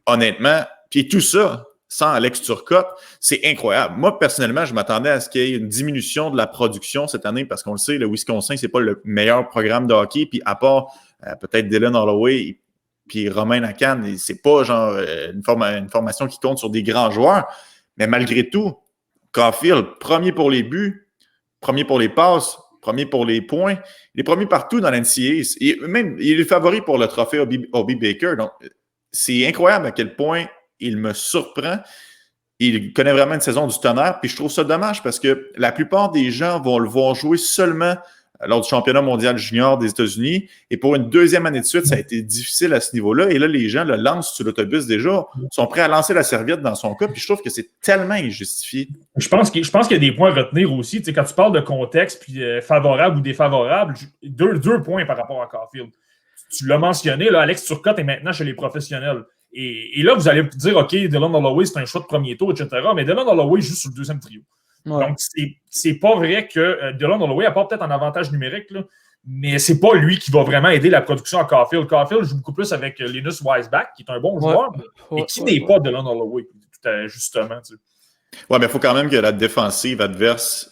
honnêtement, puis tout ça, sans Alex Turcotte, c'est incroyable. Moi, personnellement, je m'attendais à ce qu'il y ait une diminution de la production cette année parce qu'on le sait, le Wisconsin, c'est pas le meilleur programme de hockey. Puis à part peut-être Dylan Holloway, puis Romain Lacan, c'est pas genre une formation qui compte sur des grands joueurs, mais malgré tout, Caulfield, premier pour les buts, premier pour les passes, premier pour les points, il est premier partout dans l'NCAA. Même, il est favori pour le trophée Hobey Baker. Donc, c'est incroyable à quel point il me surprend. Il connaît vraiment une saison du tonnerre, puis je trouve ça dommage parce que la plupart des gens vont le voir jouer seulement lors du championnat mondial junior des États-Unis. Et pour une deuxième année de suite, ça a été difficile à ce niveau-là. Et là, les gens le lancent sur l'autobus déjà, sont prêts à lancer la serviette dans son cas. Puis je trouve que c'est tellement injustifié. Je pense qu'il y a des points à retenir aussi. Tu sais, quand tu parles de contexte, puis favorable ou défavorable, deux points par rapport à Caulfield. Tu l'as mentionné, là, Alex Turcotte est maintenant chez les professionnels. Et là, vous allez dire, OK, Dylan Holloway, c'est un choix de premier tour, etc. Mais Dylan Holloway joue sur le deuxième trio. Ouais. Donc, c'est pas vrai que Dylan Holloway apporte peut-être un avantage numérique, là, mais c'est pas lui qui va vraiment aider la production à Caulfield. Caulfield joue beaucoup plus avec Linus Weisbach, qui est un bon joueur, mais qui n'est pas Dylan Holloway, justement. Tu sais. Ouais, mais il faut quand même que la défensive adverse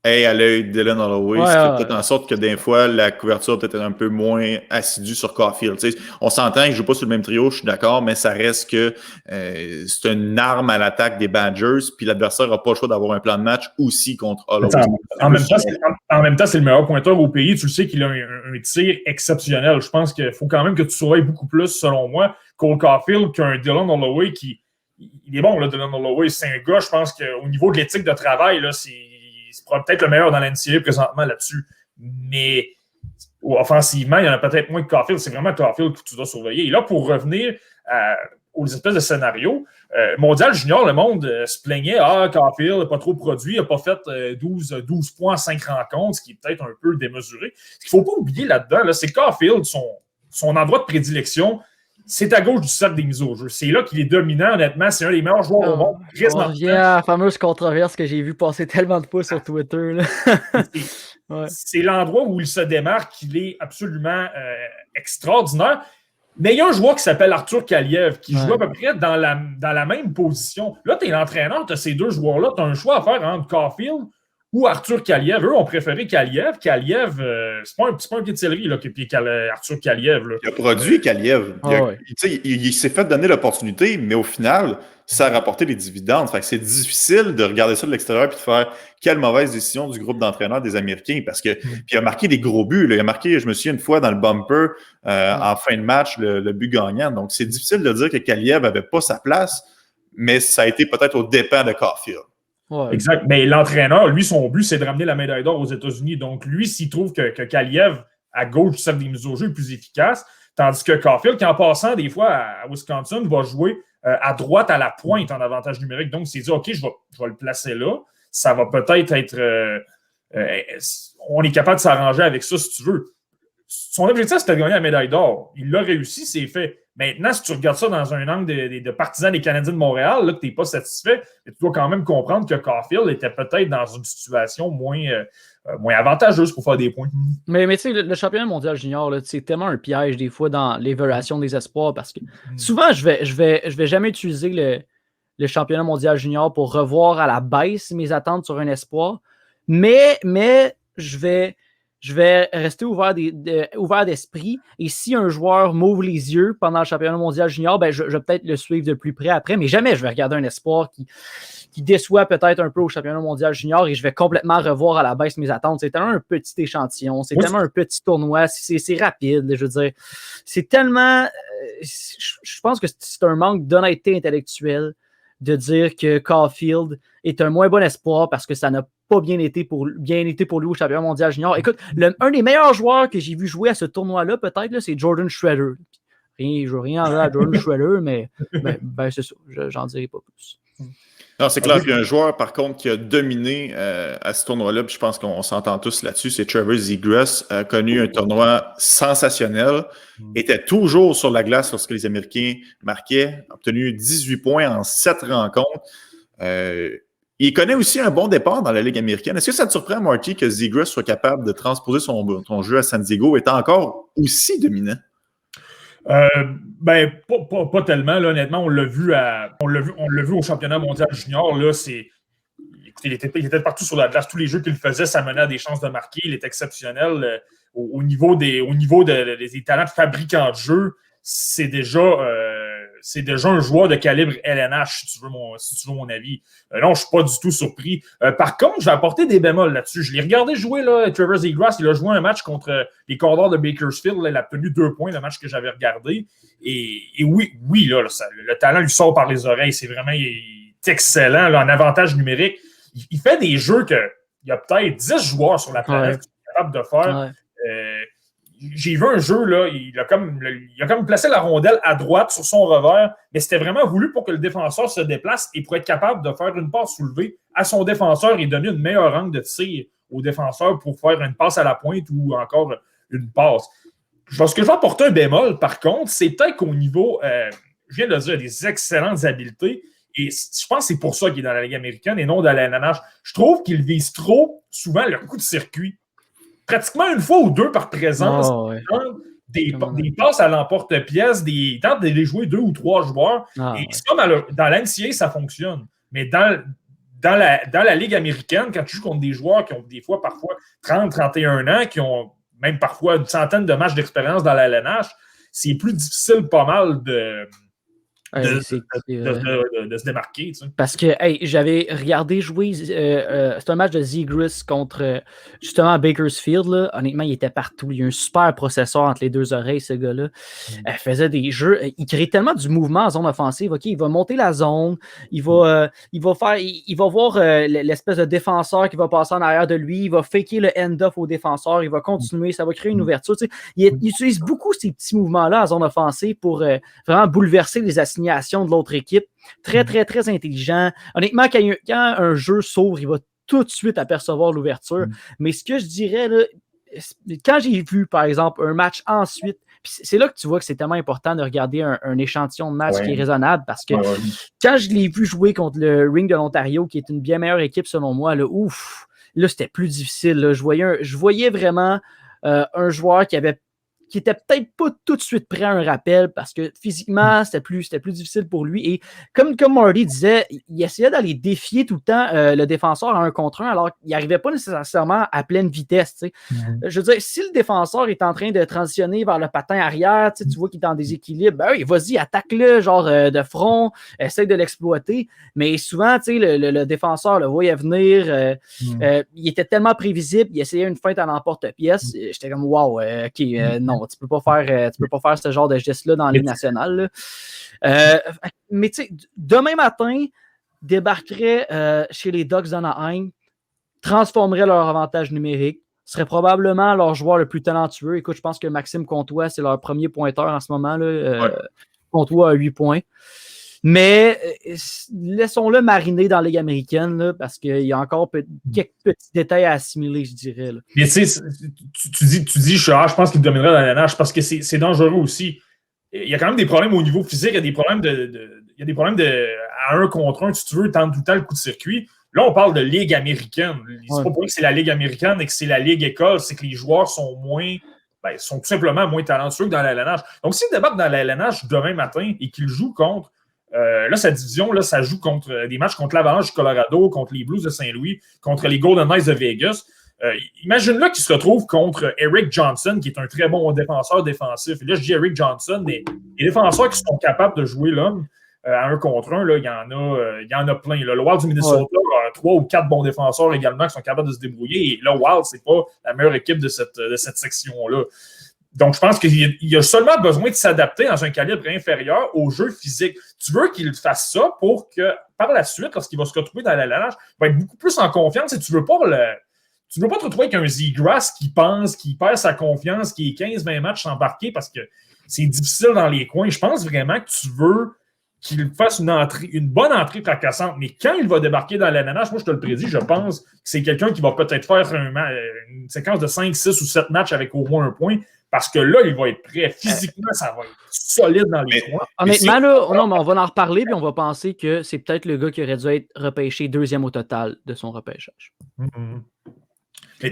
ait à l'œil Dylan Holloway, ce qui fait peut-être en sorte que des fois, la couverture peut-être un peu moins assidue sur Caulfield. Tu sais, on s'entend qu'il ne joue pas sur le même trio, je suis d'accord, mais ça reste que c'est une arme à l'attaque des Badgers, puis l'adversaire n'a pas le choix d'avoir un plan de match aussi contre Holloway. En même temps, c'est le meilleur pointeur au pays. Tu le sais qu'il a un tir exceptionnel. Je pense qu'il faut quand même que tu surveilles beaucoup plus, selon moi, Cole Caulfield qu'un Dylan Holloway qui... Il est bon, là, Dylan Holloway. C'est un gars, je pense qu'au niveau de l'éthique de travail, là, c'est peut-être le meilleur dans l'NCAA présentement là-dessus. Mais offensivement, il y en a peut-être moins que Caulfield. C'est vraiment Caulfield que tu dois surveiller. Et là, pour revenir aux espèces de scénarios, mondial junior, le monde se plaignait. Caulfield n'a pas trop produit, n'a pas fait 12 points en 5 rencontres, ce qui est peut-être un peu démesuré. Ce qu'il ne faut pas oublier là-dedans, là, c'est Caulfield, son endroit de prédilection, c'est à gauche du cercle des mises au jeu. C'est là qu'il est dominant, honnêtement. C'est un des meilleurs joueurs au monde. On revient à la fameuse controverse que j'ai vu passer tellement de fois sur Twitter. Là. C'est l'endroit où il se démarque. Il est absolument extraordinaire. Mais il y a un joueur qui s'appelle Arthur Kaliev qui joue à peu près dans la même position. Là, tu es l'entraîneur, tu as ces deux joueurs-là. Tu as un choix à faire entre Caulfield ou Arthur Kaliev. Eux ont préféré Kaliev. Kaliev, c'est pas un pied de céleri, là, Arthur Kaliev. Là. Il a produit Kaliev. Il s'est fait donner l'opportunité, mais au final, ça a rapporté des dividendes. Fait que c'est difficile de regarder ça de l'extérieur et de faire quelle mauvaise décision du groupe d'entraîneurs des Américains. Parce que puis il a marqué des gros buts. Là. Il a marqué, je me souviens, une fois dans le bumper en fin de match, le but gagnant. Donc, c'est difficile de dire que Kaliev n'avait pas sa place, mais ça a été peut-être au dépens de Caulfield. Ouais. Exact. Mais l'entraîneur, lui, son but, c'est de ramener la médaille d'or aux États-Unis. Donc, lui, s'il trouve que Kaliev, à gauche du cercle des mises au jeu, est plus efficace, tandis que Caulfield, qui en passant, des fois, à Wisconsin, va jouer à droite à la pointe en avantage numérique. Donc, il s'est dit, OK, je vais le placer là. Ça va peut-être être... on est capable de s'arranger avec ça, si tu veux. Son objectif, c'était de gagner la médaille d'or. Il l'a réussi, c'est fait. Maintenant, si tu regardes ça dans un angle de partisans des Canadiens de Montréal, là, que tu n'es pas satisfait, tu dois quand même comprendre que Caulfield était peut-être dans une situation moins avantageuse pour faire des points. Mais tu sais, le championnat mondial junior, là, c'est tellement un piège des fois dans l'évaluation des espoirs parce que souvent, je vais jamais utiliser le championnat mondial junior pour revoir à la baisse mes attentes sur un espoir, mais je vais rester ouvert d'esprit. Et si un joueur m'ouvre les yeux pendant le championnat mondial junior, ben je vais peut-être le suivre de plus près après, mais jamais je vais regarder un espoir qui déçoit peut-être un peu au championnat mondial junior et je vais complètement revoir à la baisse mes attentes. C'est tellement un petit échantillon, c'est tellement un petit tournoi, c'est rapide, je veux dire. C'est tellement... je pense que c'est un manque d'honnêteté intellectuelle de dire que Caulfield est un moins bon espoir parce que ça n'a pas bien été pour lui au championnat mondial junior. Écoute, un des meilleurs joueurs que j'ai vu jouer à ce tournoi-là, peut-être, là, c'est Jordan Schroeder. Je veux rien enlever à Jordan Schroeder, mais c'est ça. J'en dirai pas plus. Non, c'est clair. Puis un joueur, par contre, qui a dominé à ce tournoi-là, puis je pense qu'on s'entend tous là-dessus, c'est Trevor Zegras, a connu un tournoi sensationnel, était toujours sur la glace lorsque les Américains marquaient, a obtenu 18 points en 7 rencontres. Il connaît aussi un bon départ dans la Ligue américaine. Est-ce que ça te surprend, Marty, que Zegras soit capable de transposer son jeu à San Diego étant encore aussi dominant? Pas tellement, là, honnêtement. On l'a vu au championnat mondial junior. Là, il était partout sur la glace. Tous les jeux qu'il faisait, ça menait à des chances de marquer. Il est exceptionnel au niveau des talents de fabricant de jeu. c'est déjà un joueur de calibre LNH, si tu veux mon avis. Non, je suis pas du tout surpris. Par contre, je vais apporter des bémols là-dessus. Je l'ai regardé jouer, là, Trevor Zegras. Il a joué un match contre les Condors de Bakersfield. Là, il a obtenu 2 points, le match que j'avais regardé. Et oui, là, le talent lui sort par les oreilles. C'est vraiment il est excellent, là, en avantage numérique. Il fait des jeux qu'il y a peut-être 10 joueurs sur la planète qui sont capables de faire. J'ai vu un jeu, là, il a comme placé la rondelle à droite sur son revers, mais c'était vraiment voulu pour que le défenseur se déplace et pour être capable de faire une passe soulevée à son défenseur et donner une meilleure angle de tir au défenseur pour faire une passe à la pointe ou encore une passe. Ce que je vais apporter un bémol, par contre, c'est peut-être qu'au niveau, je viens de le dire, des excellentes habiletés, et je pense que c'est pour ça qu'il est dans la Ligue américaine et non dans la LNH. Je trouve qu'il vise trop souvent le coup de circuit. Pratiquement une fois ou deux par présence, des passes à l'emporte-pièce, il tente de les jouer 2 ou 3 joueurs. Et ça, dans l'NCAA, ça fonctionne. Mais dans la Ligue américaine, quand tu joues contre des joueurs qui ont des fois, parfois, 30, 31 ans, qui ont même parfois une centaine de matchs d'expérience dans la LNH, c'est plus difficile pas mal de se démarquer. Tu sais. Parce que j'avais regardé jouer, c'est un match de Zegras contre justement Bakersfield. Là. Honnêtement, il était partout. Il y a un super processeur entre les deux oreilles, ce gars-là. Il faisait des jeux. Il crée tellement du mouvement en zone offensive. Okay, il va monter la zone. Il va voir l'espèce de défenseur qui va passer en arrière de lui. Il va faker le end-off au défenseur. Il va continuer. Ça va créer une ouverture. Tu sais. Il utilise beaucoup ces petits mouvements-là en zone offensive pour vraiment bouleverser les assignations de l'autre équipe. Très, très, très intelligent. Honnêtement, quand un jeu s'ouvre, il va tout de suite apercevoir l'ouverture. Mais ce que je dirais, là, quand j'ai vu, par exemple, un match ensuite, c'est là que tu vois que c'est tellement important de regarder un échantillon de match qui est raisonnable parce que quand je l'ai vu jouer contre le Ring de l'Ontario, qui est une bien meilleure équipe selon moi, là, c'était plus difficile. Là. Je voyais vraiment un joueur qui était peut-être pas tout de suite prêt à un rappel parce que physiquement, c'était plus difficile pour lui. Et comme Marty disait, il essayait d'aller défier tout le temps le défenseur à 1 contre 1 alors qu'il n'arrivait pas nécessairement à pleine vitesse. Tu sais. Je veux dire, si le défenseur est en train de transitionner vers le patin arrière, tu vois qu'il est en déséquilibre, ben oui, vas-y, attaque-le genre de front, essaye de l'exploiter. Mais souvent, tu sais, le défenseur le voyait venir, il était tellement prévisible, il essayait une feinte à l'emporte-pièce. J'étais comme, wow, OK, non. Tu peux pas faire ce genre de geste-là dans la Ligue nationale. Mais tu sais, demain matin, débarquerait chez les Ducks d'Anaheim, transformerait leur avantage numérique, serait probablement leur joueur le plus talentueux. Écoute, je pense que Maxime Comtois, c'est leur premier pointeur en ce moment. Comtois a 8 points. Mais laissons-le mariner dans la Ligue américaine là, parce qu'il y a encore quelques petits détails à assimiler, je dirais. Là. Mais tu sais, tu dis je pense qu'il dominerait dans la nage parce que c'est dangereux aussi. Il y a quand même des problèmes au niveau physique, il y a des problèmes à 1 contre 1, si tu veux, tente tout le temps le coup de circuit. Là, on parle de Ligue américaine. C'est pas pour que c'est la Ligue américaine et que c'est la Ligue école, c'est que les joueurs sont sont tout simplement moins talentueux que dans la LNH. Donc, s'ils débarquent dans la LNH demain matin et qu'ils jouent contre là, sa division, là, ça joue contre des matchs contre l'Avalanche du Colorado, contre les Blues de Saint-Louis, contre les Golden Knights de Vegas. Imagine-là qu'il se retrouve contre Eric Johnson, qui est un très bon défenseur défensif. Et là, je dis Eric Johnson, mais les défenseurs qui sont capables de jouer l'homme à 1 contre 1, là, il y en a plein. Là. Le Wild du Minnesota a 3 ou 4 bons défenseurs également qui sont capables de se débrouiller. Et le Wild, c'est pas la meilleure équipe de cette section-là. Donc, je pense qu'il y a seulement besoin de s'adapter dans un calibre inférieur au jeu physique. Tu veux qu'il fasse ça pour que, par la suite, lorsqu'il va se retrouver dans la LNH, il va être beaucoup plus en confiance et tu ne veux pas te retrouver avec un Zegras qui pense, qui perd sa confiance, qui est 15-20 matchs embarqués parce que c'est difficile dans les coins. Je pense vraiment que tu veux qu'il fasse une bonne entrée fracassante. Mais quand il va débarquer dans la LNH, moi, je te le prédis, je pense que c'est quelqu'un qui va peut-être faire une séquence de 5, 6 ou 7 matchs avec au moins 1 point. Parce que là, il va être prêt. Physiquement, ça va être solide dans les coins. Honnêtement, là, mais on va en reparler puis on va penser que c'est peut-être le gars qui aurait dû être repêché 2e au total de son repêchage.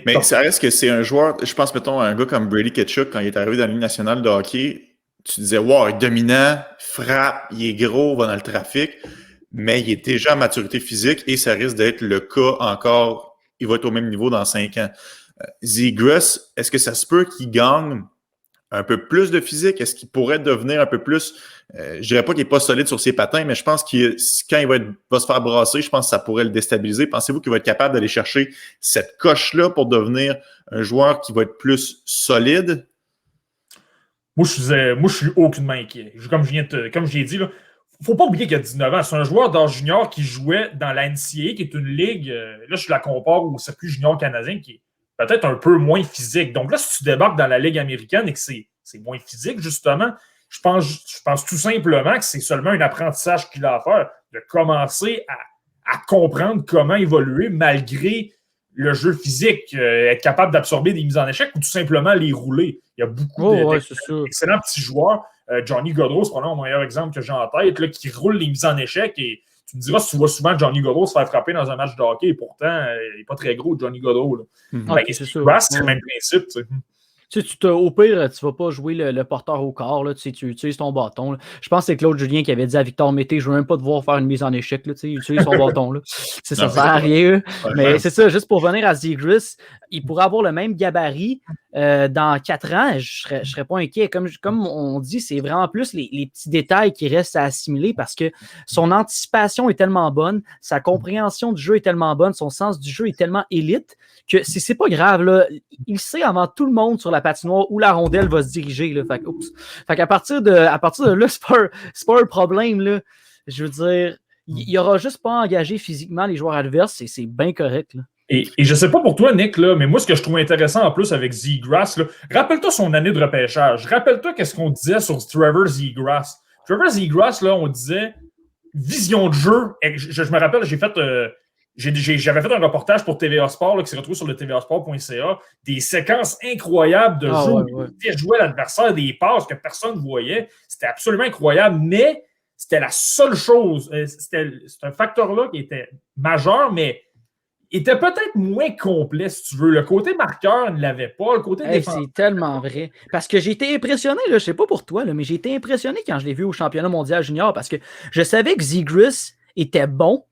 Mais ça reste que c'est un joueur, je pense, mettons, un gars comme Brady Tkachuk, quand il est arrivé dans la Ligue nationale de hockey, tu disais, wow, il est dominant, frappe, il est gros, va dans le trafic, mais il est déjà à maturité physique et ça risque d'être le cas encore, il va être au même niveau dans 5 ans. Zegras, est-ce que ça se peut qu'il gagne un peu plus de physique? Est-ce qu'il pourrait devenir un peu plus, je dirais pas qu'il n'est pas solide sur ses patins, mais je pense que quand il va se faire brasser, je pense que ça pourrait le déstabiliser. Pensez-vous qu'il va être capable d'aller chercher cette coche-là pour devenir un joueur qui va être plus solide? Moi, je suis aucunement inquiet. Comme je l'ai dit, là, faut pas oublier qu'il a 19 ans. C'est un joueur d'âge junior qui jouait dans la NCAA, qui est une ligue, là, je la compare au circuit junior canadien, qui est peut-être un peu moins physique. Donc là, si tu débarques dans la ligue américaine et que c'est moins physique, justement, je pense tout simplement que c'est seulement un apprentissage qu'il a à faire, de commencer à comprendre comment évoluer malgré le jeu physique, être capable d'absorber des mises en échec ou tout simplement les rouler. Il y a beaucoup d'excellents petits joueurs. Johnny Gaudreau, c'est probablement mon meilleur exemple que j'ai en tête, là, qui roule les mises en échec. Et tu me diras si tu vois souvent Johnny Gaudreau se faire frapper dans un match de hockey, et pourtant, il n'est pas très gros, Johnny Gaudreau. C'est le même principe. Tu sais. Au pire, tu ne vas pas jouer le porteur au corps, là, tu utilises ton bâton. Là. Je pense que c'est Claude Julien qui avait dit à Victor Mété, je ne veux même pas devoir faire une mise en échec, là, utilise son bâton. Là. Ça ne sert à rien. Mais c'est ça, juste pour venir à Zegras, il pourrait avoir le même gabarit dans 4 ans. Je ne serais pas inquiet. Comme on dit, c'est vraiment plus les petits détails qui restent à assimiler parce que son anticipation est tellement bonne, sa compréhension du jeu est tellement bonne, son sens du jeu est tellement élite que c'est pas grave. Là. Il sait avant tout le monde sur la patinoire où la rondelle va se diriger. Là. Fait qu'à partir de là, c'est pas un problème. Là. Je veux dire, il n'aura juste pas engagé physiquement les joueurs adverses et c'est bien correct. Là. Et je ne sais pas pour toi, Nick, là, mais moi, ce que je trouve intéressant en plus avec Zegras, rappelle-toi son année de repêchage. Rappelle-toi qu'est-ce qu'on disait sur Trevor Zegras. Trevor Zegras, là, on disait vision de jeu. Je me rappelle, j'avais fait un reportage pour TVA Sport là, qui se retrouve sur le tvasport.ca. Des séquences incroyables de jeu où il jouait l'adversaire, des passes que personne ne voyait. C'était absolument incroyable, mais c'était la seule chose. C'est un facteur-là qui était majeur, mais était peut-être moins complet, si tu veux. Le côté marqueur ne l'avait pas. Le côté défensif. C'est tellement vrai. Parce que j'ai été impressionné, là, je ne sais pas pour toi, là, mais j'ai été impressionné quand je l'ai vu au championnat mondial junior parce que je savais que Zegras était bon,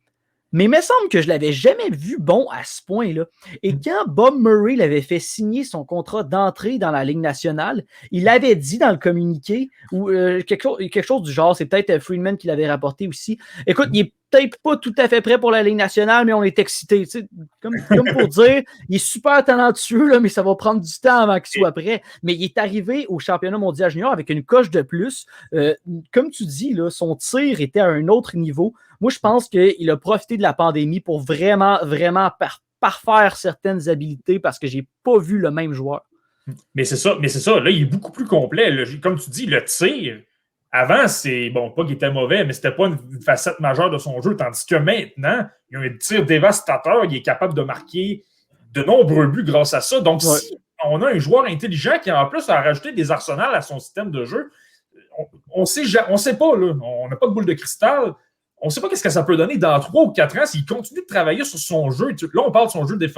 mais il me semble que je ne l'avais jamais vu bon à ce point-là. Et quand Bob Murray l'avait fait signer son contrat d'entrée dans la Ligue nationale, il avait dit dans le communiqué, ou quelque chose du genre, c'est peut-être Friedman qui l'avait rapporté aussi, écoute, il est peut-être pas tout à fait prêt pour la Ligue nationale, mais on est excité. Comme pour dire, il est super talentueux, là, mais ça va prendre du temps avant qu'il soit prêt. Mais il est arrivé au championnat mondial junior avec une coche de plus. Comme tu dis, là, son tir était à un autre niveau. Moi, je pense qu'il a profité de la pandémie pour vraiment, vraiment parfaire certaines habiletés parce que j'ai pas vu le même joueur. Mais c'est ça. Là, il est beaucoup plus complet. Comme tu dis, le tir, avant, c'est, bon, pas qu'il était mauvais, mais c'était pas une facette majeure de son jeu. Tandis que maintenant, il a un tir dévastateur. Il est capable de marquer de nombreux buts grâce à ça. Donc, si on a un joueur intelligent qui, en plus, a rajouté des arsenals à son système de jeu, on sait pas, là. On n'a pas de boule de cristal. On ne sait pas ce que ça peut donner dans 3 ou 4 ans s'il continue de travailler sur son jeu. Là, on parle de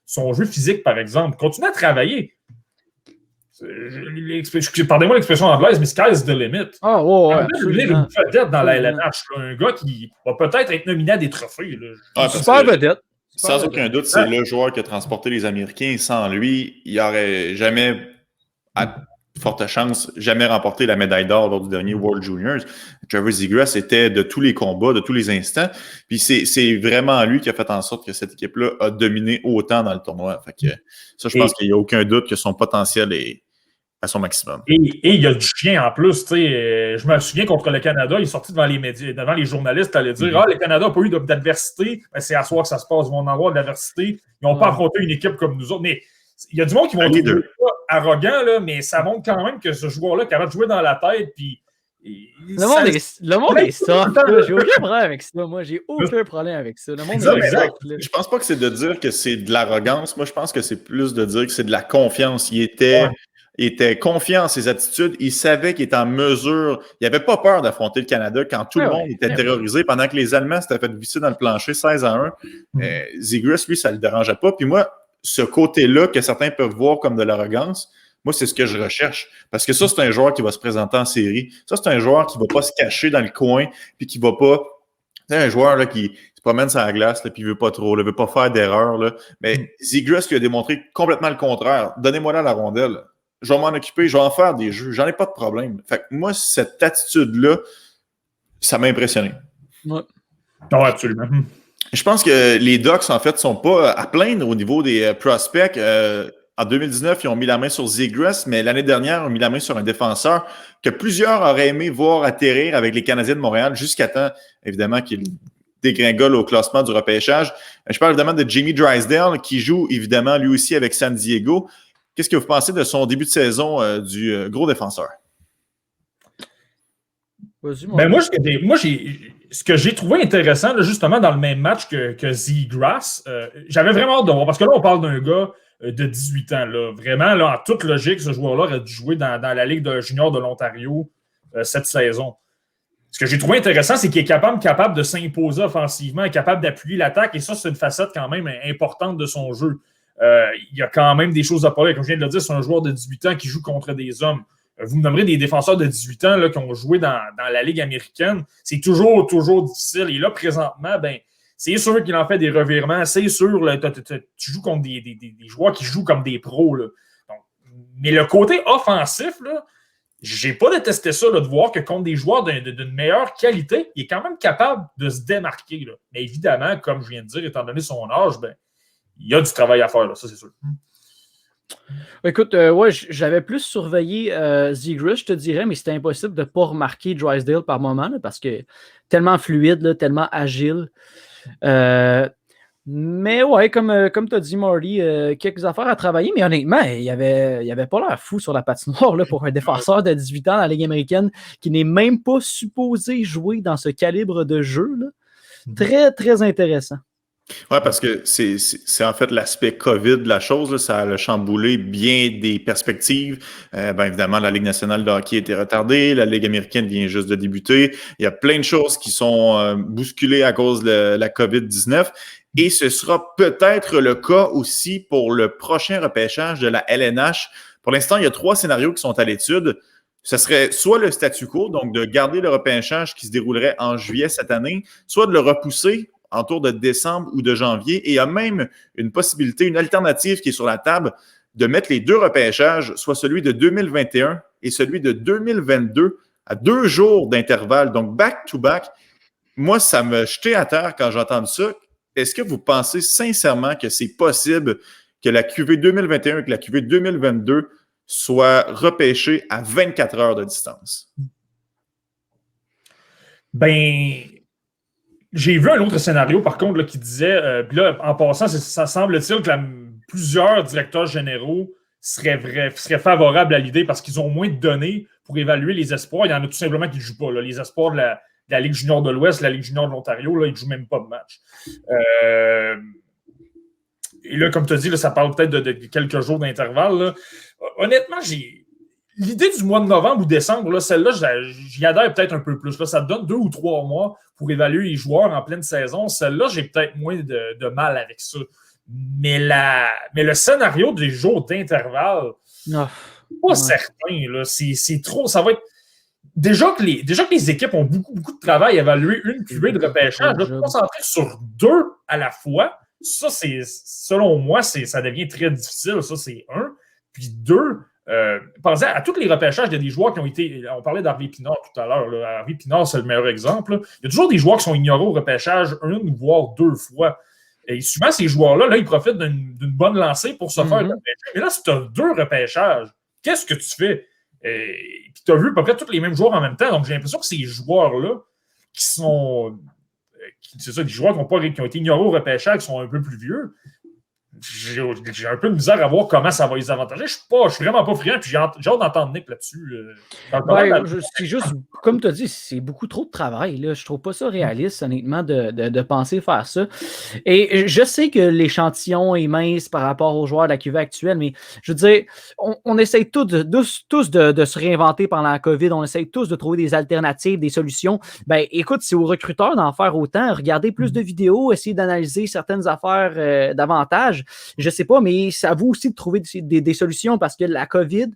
son jeu physique, par exemple. Continue à travailler. Pardonnez-moi l'expression anglaise, mais sky's the limit. Ah, ouais. Une vedette dans la LNH. Un gars qui va peut-être être nominé à des trophées. Super vedette. Sans aucun doute, c'est le joueur qui a transporté les Américains. Sans lui, il n'y aurait jamais, à forte chance, jamais remporté la médaille d'or lors du dernier World Juniors. Trevor Zegras était de tous les combats, de tous les instants. Puis c'est vraiment lui qui a fait en sorte que cette équipe-là a dominé autant dans le tournoi. Fait que ça, je pense qu'il n'y a aucun doute que son potentiel est à son maximum. Et il y a du chien en plus. Je me souviens contre le Canada, il est sorti devant les médias, devant les journalistes, allait dire le Canada n'a pas eu d'adversité. Ben, c'est à soir que ça se passe, ils vont en avoir de l'adversité. Ils n'ont pas affronté une équipe comme nous autres. Mais il y a du monde qui vont trouver ça arrogant, là, mais ça montre quand même que ce joueur-là est capable de jouer dans la tête. Puis, le monde est soft. J'ai aucun problème avec ça. Moi, j'ai aucun problème avec ça. Le monde est soft. Je pense pas que c'est de dire que c'est de l'arrogance. Moi, je pense que c'est plus de dire que c'est de la confiance. Il était confiant en ses attitudes. Il savait qu'il était en mesure. Il n'avait pas peur d'affronter le Canada quand tout le monde était terrorisé. Pendant que les Allemands s'étaient fait visser dans le plancher 16-1. Zegras, lui, ça ne le dérangeait pas. Puis moi, ce côté-là que certains peuvent voir comme de l'arrogance, moi, c'est ce que je recherche. Parce que ça, c'est un joueur qui va se présenter en série. Ça, c'est un joueur qui ne va pas se cacher dans le coin puis qui ne va pas... C'est un joueur là, qui se promène sur la glace là, puis il ne veut pas trop, il ne veut pas faire d'erreur. Mais Zegras lui a démontré complètement le contraire. Donnez-moi là la rondelle. je vais m'en occuper, je vais en faire des jeux, j'en ai pas de problème. Fait que moi, cette attitude-là, ça m'a impressionné. Ouais. Non, absolument. Je pense que les Ducks, en fait, sont pas à plaindre au niveau des prospects. En 2019, ils ont mis la main sur Zegras, mais l'année dernière, ils ont mis la main sur un défenseur que plusieurs auraient aimé voir atterrir avec les Canadiens de Montréal jusqu'à temps, évidemment, qu'il dégringole au classement du repêchage. Je parle évidemment de Jamie Drysdale, qui joue évidemment lui aussi avec San Diego. Qu'est-ce que vous pensez de son début de saison du gros défenseur? Ben moi, ce que j'ai trouvé intéressant, là, justement, dans le même match que Zegras, j'avais vraiment hâte de voir, parce que là, on parle d'un gars de 18 ans. Là. Vraiment, là, en toute logique, ce joueur-là aurait dû jouer dans la Ligue de junior de l'Ontario cette saison. Ce que j'ai trouvé intéressant, c'est qu'il est capable de s'imposer offensivement, capable d'appuyer l'attaque, et ça, c'est une facette quand même importante de son jeu. Il y a quand même des choses à parler. Comme je viens de le dire, c'est un joueur de 18 ans qui joue contre des hommes. Vous me nommerez des défenseurs de 18 ans là, qui ont joué dans la Ligue américaine. C'est toujours difficile. Et là, présentement, ben, c'est sûr qu'il en fait des revirements. C'est sûr, là, tu joues contre des joueurs qui jouent comme des pros. Là. Donc, mais le côté offensif, là, j'ai pas détesté ça, là, de voir que contre des joueurs d'une meilleure qualité, il est quand même capable de se démarquer. Là. Mais évidemment, comme je viens de dire, étant donné son âge, ben, il y a du travail à faire, là, ça c'est sûr. Écoute, ouais, j'avais plus surveillé Zegras, je te dirais, mais c'était impossible de ne pas remarquer Drysdale par moment, là, parce que tellement fluide, là, tellement agile. Mais ouais, comme tu as dit, Marty, quelques affaires à travailler, mais honnêtement, il avait pas l'air fou sur la patinoire là, pour un défenseur de 18 ans dans la Ligue américaine qui n'est même pas supposé jouer dans ce calibre de jeu. Là. Très, très intéressant. Oui, parce que c'est en fait l'aspect COVID de la chose. Là, ça a chamboulé bien des perspectives. Ben évidemment, la Ligue nationale de hockey a été retardée. La Ligue américaine vient juste de débuter. Il y a plein de choses qui sont bousculées à cause de la COVID-19. Et ce sera peut-être le cas aussi pour le prochain repêchage de la LNH. Pour l'instant, il y a 3 scénarios qui sont à l'étude. Ce serait soit le statu quo, donc de garder le repêchage qui se déroulerait en juillet cette année, soit de le repousser autour de décembre ou de janvier. Et il y a même une possibilité, une alternative qui est sur la table, de mettre les 2 repêchages, soit celui de 2021 et celui de 2022, à 2 jours d'intervalle, donc back-to-back. Moi, ça me jetait à terre quand j'ai entendu ça. Est-ce que vous pensez sincèrement que c'est possible que la QV 2021 et que la QV 2022 soient repêchées à 24 heures de distance? Ben... J'ai vu un autre scénario, par contre, là, qui disait, puis là, en passant, ça semble-t-il que plusieurs directeurs généraux seraient favorables à l'idée parce qu'ils ont moins de données pour évaluer les espoirs. Il y en a tout simplement qui ne jouent pas. Là. Les espoirs de la Ligue junior de l'Ouest, la Ligue junior de l'Ontario, là, ils ne jouent même pas de match. Et là, comme tu as dit, là, ça parle peut-être de quelques jours d'intervalle. Là. Honnêtement, l'idée du mois de novembre ou décembre, là, celle-là, j'y adhère peut-être un peu plus. Là. Ça te donne 2 ou 3 mois pour évaluer les joueurs en pleine saison. Celle-là, j'ai peut-être moins de mal avec ça. Mais le scénario des jours d'intervalle, pas certain. Là. C'est trop. Ça va être. Déjà que les équipes ont beaucoup de travail à évaluer une QV de repêchage, de se concentrer sur 2 à la fois, ça, selon moi, ça devient très difficile. Ça, c'est 1. Puis 2, pensez à tous les repêchages, il y a des joueurs qui ont été. On parlait d'Harvey Pinard tout à l'heure. Là. Harvey Pinard, c'est le meilleur exemple. Là. Il y a toujours des joueurs qui sont ignorés au repêchage 1 voire 2 fois. Et souvent, ces joueurs-là, là, ils profitent d'une bonne lancée pour se faire repêcher. Mais là, si tu as 2 repêchages, qu'est-ce que tu fais? Puis tu as vu à peu près tous les mêmes joueurs en même temps. Donc, j'ai l'impression que ces joueurs-là, qui sont. C'est ça, des joueurs qui ont été ignorés au repêchage, qui sont un peu plus vieux. J'ai un peu de misère à voir comment ça va les avantager. Je suis vraiment pas friand, puis j'ai hâte d'entendre Nick là-dessus. C'est juste, comme tu as dit, c'est beaucoup trop de travail. Là. Je trouve pas ça réaliste, honnêtement, de penser faire ça. Et je sais que l'échantillon est mince par rapport aux joueurs de la QV actuelle, mais je veux dire, on essaye tous de se réinventer pendant la COVID, on essaye tous de trouver des alternatives, des solutions. Ben, écoute, c'est aux recruteurs d'en faire autant, regarder plus de vidéos, essayer d'analyser certaines affaires davantage. Je sais pas, mais c'est à vous aussi de trouver des solutions parce que la COVID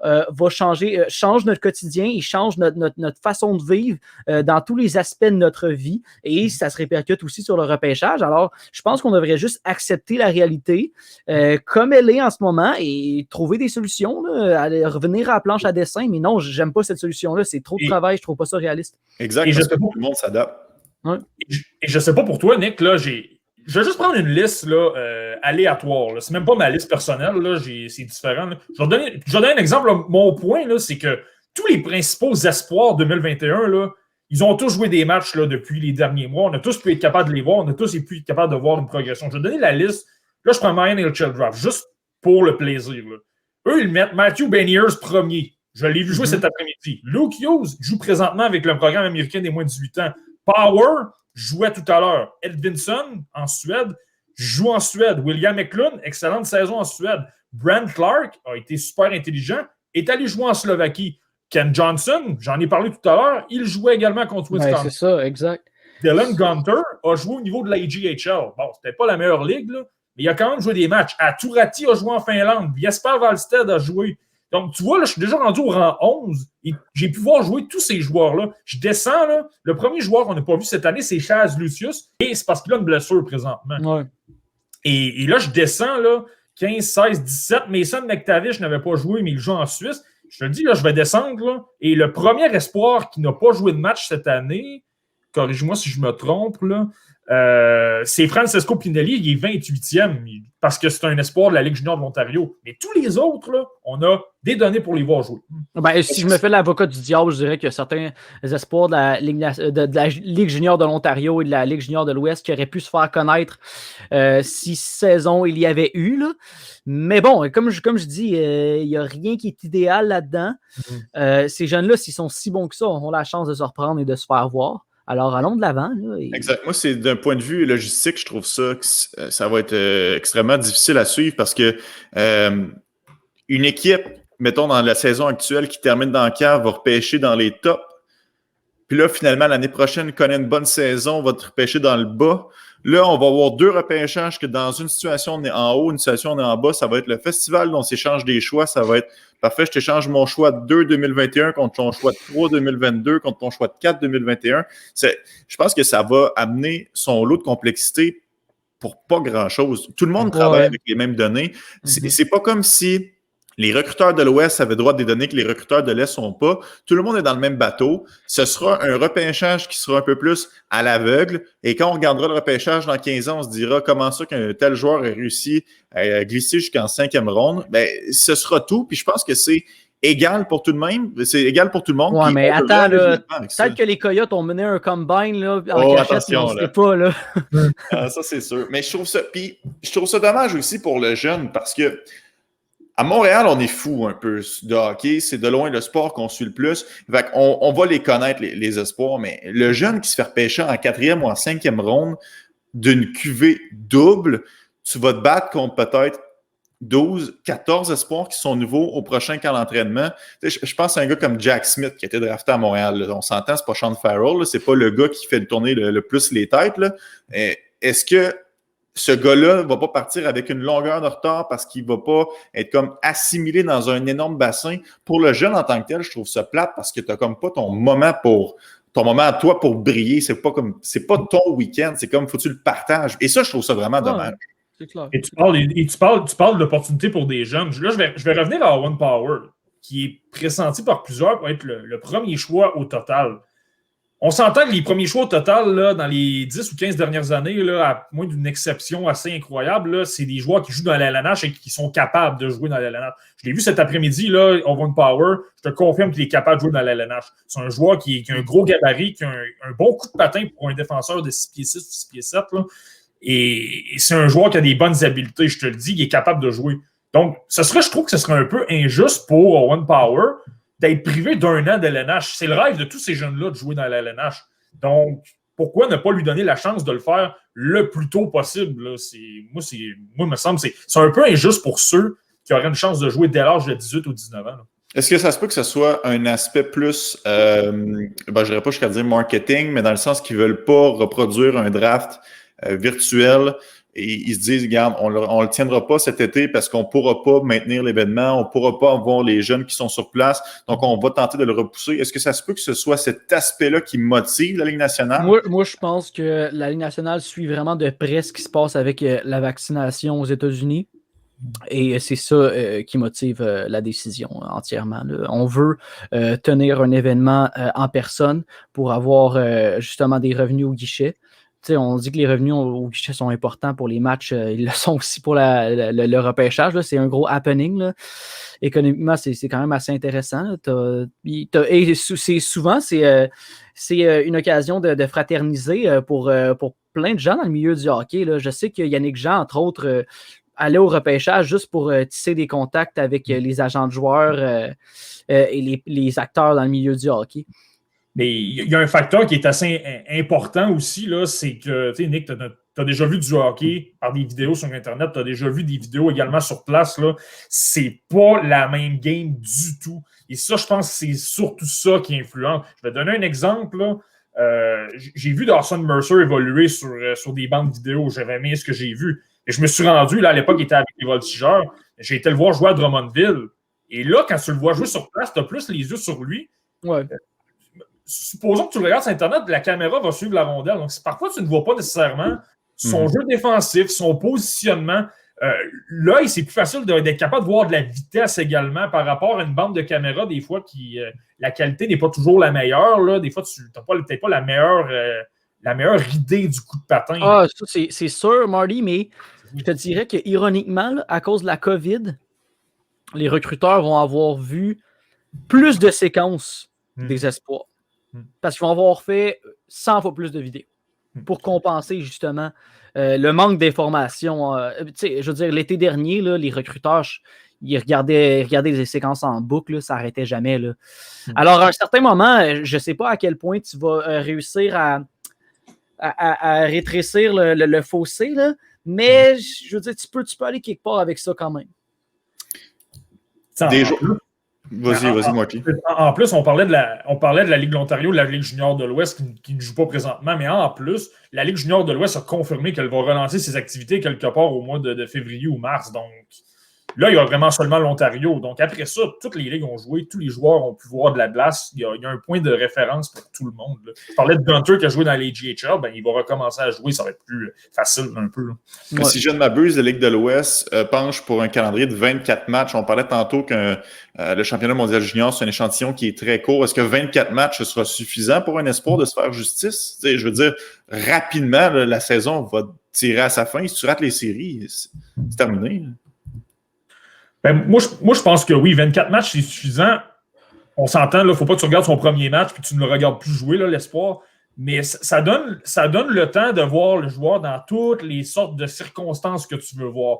va change notre quotidien, il change notre façon de vivre dans tous les aspects de notre vie et ça se répercute aussi sur le repêchage. Alors, je pense qu'on devrait juste accepter la réalité comme elle est en ce moment et trouver des solutions, là, aller revenir à la planche à dessin. Mais non, j'aime pas cette solution-là. C'est trop de travail, je trouve pas ça réaliste. Exact, parce que tout le monde s'adapte. Ouais. Et je sais pas pour toi, Nick, là, je vais juste prendre une liste là, aléatoire. Là. C'est même pas ma liste personnelle, là, c'est différent. Là. Je vais donner un exemple. Là. Mon point, là, c'est que tous les principaux espoirs 2021, là, ils ont tous joué des matchs là, depuis les derniers mois. On a tous pu être capables de les voir. On a tous pu être capables de voir une progression. Je vais donner la liste. Là, je prends Mayan et le Chill Draft, juste pour le plaisir. Là. Eux, ils mettent Matthew Beniers premier. Je l'ai vu jouer cet après-midi. Luke Hughes joue présentement avec le programme américain des moins de 18 ans. Power jouait tout à l'heure. Edvinson, en Suède, joue en Suède. William Eklund, excellente saison en Suède. Brent Clark a été super intelligent, est allé jouer en Slovaquie. Ken Johnson, j'en ai parlé tout à l'heure, il jouait également contre Wisconsin. Ouais, c'est ça, exact. Dylan Gunter a joué au niveau de la AJHL. Bon, c'était pas la meilleure ligue, là, mais il a quand même joué des matchs. Turati a joué en Finlande. Jesper Wallstedt a joué. Donc, tu vois, là, je suis déjà rendu au rang 11 et j'ai pu voir jouer tous ces joueurs-là. Je descends, là. Le premier joueur qu'on n'a pas vu cette année, c'est Chaz Lucius et c'est parce qu'il a une blessure présentement. Ouais. Et là, je descends, là, 15, 16, 17. Mason McTavish n'avait pas joué, mais il joue en Suisse. Je te dis, là, je vais descendre, là. Et le premier espoir qui n'a pas joué de match cette année, corrige-moi si je me trompe, là, c'est Francesco Pinelli, il est 28e parce que c'est un espoir de la Ligue junior de l'Ontario. Mais tous les autres, là, on a des données pour les voir jouer. Ben, si je me fais l'avocat du diable, je dirais qu'il y a certains espoirs de la Ligue junior de l'Ontario et de la Ligue junior de l'Ouest qui auraient pu se faire connaître si saison il y avait eu. Là. Mais bon, comme je dis, il n'y a rien qui est idéal là-dedans. Ces jeunes-là, s'ils sont si bons que ça, auront la chance de se reprendre et de se faire voir. Alors, allons de l'avant. Là, et... Exact. Moi, c'est d'un point de vue logistique, je trouve ça que ça va être extrêmement difficile à suivre parce que une équipe, mettons, dans la saison actuelle qui termine dans le cave, va repêcher dans les tops. Puis là, finalement, l'année prochaine, connaît une bonne saison, va te repêcher dans le bas. Là, on va avoir deux repêchages que dans une situation, on est en haut, une situation, on est en bas. Ça va être le festival dont on s'échange des choix. Ça va être parfait, je t'échange mon choix de 2 2021 contre ton choix de 3 2022 contre ton choix de 4 2021. Je pense que ça va amener son lot de complexité pour pas grand-chose. Tout le monde travaille avec les mêmes données. C'est pas comme si les recruteurs de l'Ouest avaient droit à des données que les recruteurs de l'Est n'ont pas. Tout le monde est dans le même bateau. Ce sera un repêchage qui sera un peu plus à l'aveugle. Et quand on regardera le repêchage dans 15 ans, on se dira comment ça qu'un tel joueur a réussi à glisser jusqu'en 5e ronde. Ben, ce sera tout. Puis je pense que c'est égal pour tout le monde. C'est égal pour tout le monde. Ouais, mais attends, là, peut-être que les Coyotes ont mené un combine là, en cachette, mais on ne sait pas. Là. Ça, c'est sûr. Mais je trouve ça dommage aussi pour le jeune parce que à Montréal, on est fou un peu de hockey. C'est de loin le sport qu'on suit le plus. Fait on va les connaître, les espoirs, mais le jeune qui se fait repêcher en 4e ou en 5e ronde d'une cuvée double, tu vas te battre contre peut-être 12, 14 espoirs qui sont nouveaux au prochain camp d'entraînement. Je pense à un gars comme Jack Smith qui a été drafté à Montréal. Là. On s'entend, c'est pas Sean Farrell. Là. C'est pas le gars qui fait tourner le plus les têtes. Là. Est-ce que ce gars-là ne va pas partir avec une longueur de retard parce qu'il ne va pas être comme assimilé dans un énorme bassin? Pour le jeune en tant que tel, je trouve ça plate parce que tu n'as comme pas ton moment à toi pour briller. C'est pas ton week-end. C'est comme faut que tu le partages. Et ça, je trouve ça vraiment dommage. C'est clair. Et tu parles d'opportunités pour des jeunes. Là, je vais revenir à One Power, qui est pressenti par plusieurs pour être le premier choix au total. On s'entend que les premiers choix au total, là, dans les 10 ou 15 dernières années, là, à moins d'une exception assez incroyable, là, c'est des joueurs qui jouent dans la LNH et qui sont capables de jouer dans la LNH. Je l'ai vu cet après-midi, là, on One Power, je te confirme qu'il est capable de jouer dans la LNH. C'est un joueur qui a un gros gabarit, qui a un bon coup de patin pour un défenseur de 6 pieds 6 ou 6 pieds 7. Là. Et c'est un joueur qui a des bonnes habiletés, je te le dis, il est capable de jouer. Donc, je trouve que ce serait un peu injuste pour One Power d'être privé d'un an de LNH. C'est le rêve de tous ces jeunes-là de jouer dans la LNH. Donc, pourquoi ne pas lui donner la chance de le faire le plus tôt possible? Là? Moi, il me semble que c'est un peu injuste pour ceux qui auraient une chance de jouer dès l'âge de 18 ou 19 ans. Là. Est-ce que ça se peut que ce soit un aspect plus, je dirais pas jusqu'à dire marketing, mais dans le sens qu'ils ne veulent pas reproduire un draft virtuel et ils se disent, regarde, on le tiendra pas cet été parce qu'on pourra pas maintenir l'événement, on pourra pas avoir les jeunes qui sont sur place, donc on va tenter de le repousser. Est-ce que ça se peut que ce soit cet aspect-là qui motive la Ligue nationale? Moi, je pense que la Ligue nationale suit vraiment de près ce qui se passe avec la vaccination aux États-Unis. Et c'est ça qui motive la décision entièrement. Là. On veut tenir un événement en personne pour avoir justement des revenus au guichet. T'sais, on dit que les revenus au guichet sont importants pour les matchs. Ils le sont aussi pour le repêchage. Là. C'est un gros happening. Là. Économiquement, c'est quand même assez intéressant. Et souvent, c'est une occasion de fraterniser pour plein de gens dans le milieu du hockey. Là. Je sais que Yannick Jean, entre autres, allait au repêchage juste pour tisser des contacts avec les agents de joueurs et les acteurs dans le milieu du hockey. Mais il y a un facteur qui est assez important aussi, là, c'est que, tu sais, Nick, tu as déjà vu du hockey par des vidéos sur Internet, tu as déjà vu des vidéos également sur place, là. C'est pas la même game du tout. Et ça, je pense que c'est surtout ça qui influence. Je vais donner un exemple, là. J'ai vu Dawson Mercer évoluer sur des bandes vidéo. J'avais aimé ce que j'ai vu. Et je me suis rendu, là, à l'époque, il était avec les Voltigeurs. J'ai été le voir jouer à Drummondville. Et là, quand tu le vois jouer sur place, tu as plus les yeux sur lui. Ouais. Supposons que tu le regardes sur Internet, la caméra va suivre la rondelle. Donc, parfois, tu ne vois pas nécessairement son jeu défensif, son positionnement. Là, c'est plus facile d'être capable de voir de la vitesse également par rapport à une bande de caméra, des fois, la qualité n'est pas toujours la meilleure. Là. Des fois, tu n'as peut-être pas la meilleure idée du coup de patin. Ah, ça, c'est sûr, Marty, mais je te dirais que ironiquement, là, à cause de la COVID, les recruteurs vont avoir vu plus de séquences des espoirs. Parce qu'ils vont avoir fait 100 fois plus de vidéos pour compenser justement le manque d'informations. Je veux dire, l'été dernier, là, les recruteurs, ils regardaient les séquences en boucle, là, ça n'arrêtait jamais. Là. Alors, à un certain moment, je ne sais pas à quel point tu vas réussir à rétrécir le fossé, là, mais je veux dire, tu peux aller quelque part avec ça quand même. Des jours. Vas-y, Marty. En plus, on parlait de la Ligue de l'Ontario, de la Ligue junior de l'Ouest qui ne joue pas présentement, mais en plus, la Ligue junior de l'Ouest a confirmé qu'elle va relancer ses activités quelque part au mois de février ou mars. Donc, là, il y a vraiment seulement l'Ontario. Donc, après ça, toutes les ligues ont joué, tous les joueurs ont pu voir de la glace. Il y a un point de référence pour tout le monde. Là. Je parlais de Gunter qui a joué dans les GHL. Ben, il va recommencer à jouer. Ça va être plus facile un peu. Ouais. Si je ne m'abuse, la Ligue de l'Ouest penche pour un calendrier de 24 matchs. On parlait tantôt que le championnat mondial junior, c'est un échantillon qui est très court. Est-ce que 24 matchs sera suffisant pour un espoir de se faire justice? T'sais, je veux dire, rapidement, là, la saison va tirer à sa fin. Si tu rates les séries, c'est terminé. Ben, moi, je pense que oui, 24 matchs, c'est suffisant. On s'entend, il ne faut pas que tu regardes son premier match puis tu ne le regardes plus jouer, là, l'espoir. Mais ça donne le temps de voir le joueur dans toutes les sortes de circonstances que tu veux voir.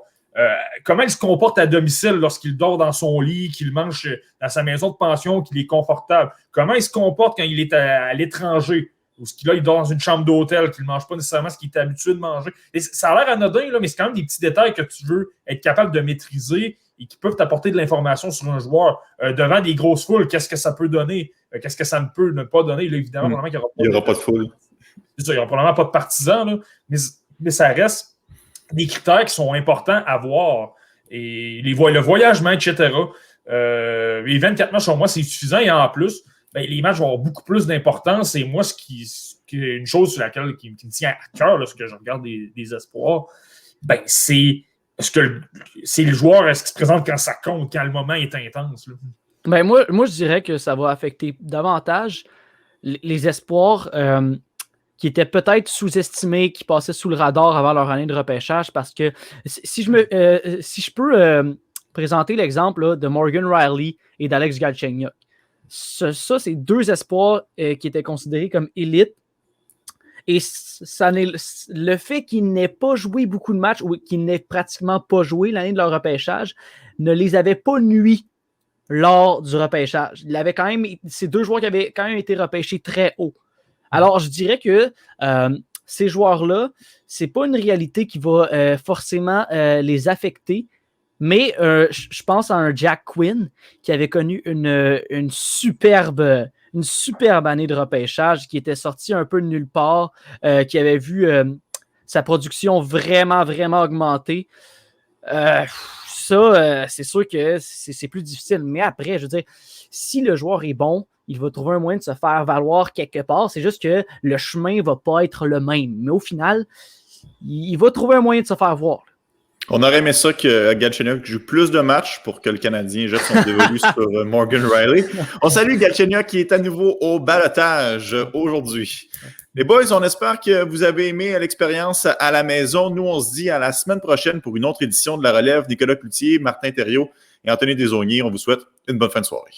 Comment il se comporte à domicile lorsqu'il dort dans son lit, qu'il mange dans sa maison de pension, qu'il est confortable. Comment il se comporte quand il est à l'étranger, ou là, il dort dans une chambre d'hôtel, qu'il ne mange pas nécessairement ce qu'il est habitué de manger. Et ça a l'air anodin, là, mais c'est quand même des petits détails que tu veux être capable de maîtriser et qui peuvent t'apporter de l'information sur un joueur. Devant des grosses foules, qu'est-ce que ça peut donner? Qu'est-ce que ça ne peut ne pas donner? Là, évidemment, probablement qu'il n'y aura pas de foule. C'est ça, il n'y aura probablement pas de partisans, là, mais ça reste des critères qui sont importants à voir. Et le voyagement, etc. Les 24 matchs, pour moi, c'est suffisant. Et en plus, ben, les matchs vont avoir beaucoup plus d'importance. Et moi, une chose sur laquelle qui me tient à cœur lorsque je regarde des espoirs, ben, c'est le joueur, est-ce qu'il se présente quand ça compte, quand le moment est intense? Là? Ben moi, je dirais que ça va affecter davantage les espoirs qui étaient peut-être sous-estimés, qui passaient sous le radar avant leur année de repêchage, parce que si je peux présenter l'exemple là, de Morgan Riley et d'Alex Galchenyuk, ça c'est deux espoirs qui étaient considérés comme élites. Et le fait qu'ils n'aient pas joué beaucoup de matchs ou qu'ils n'aient pratiquement pas joué l'année de leur repêchage ne les avait pas nuits lors du repêchage. C'est deux joueurs qui avaient quand même été repêchés très haut. Alors, je dirais que ces joueurs-là, c'est pas une réalité qui va forcément les affecter, mais je pense à un Jack Quinn qui avait connu une superbe année de repêchage, qui était sorti un peu de nulle part, qui avait vu sa production vraiment, vraiment augmentée. C'est sûr que c'est plus difficile. Mais après, je veux dire, si le joueur est bon, il va trouver un moyen de se faire valoir quelque part. C'est juste que le chemin ne va pas être le même. Mais au final, il va trouver un moyen de se faire voir. On aurait aimé ça que Galchenyuk joue plus de matchs pour que le Canadien jette son dévolu sur Morgan Riley. On salue Galchenyuk qui est à nouveau au balotage aujourd'hui. Les boys, on espère que vous avez aimé l'expérience à la maison. Nous, on se dit à la semaine prochaine pour une autre édition de La Relève. Nicolas Cloutier, Martin Thériault et Anthony Desaulniers, on vous souhaite une bonne fin de soirée.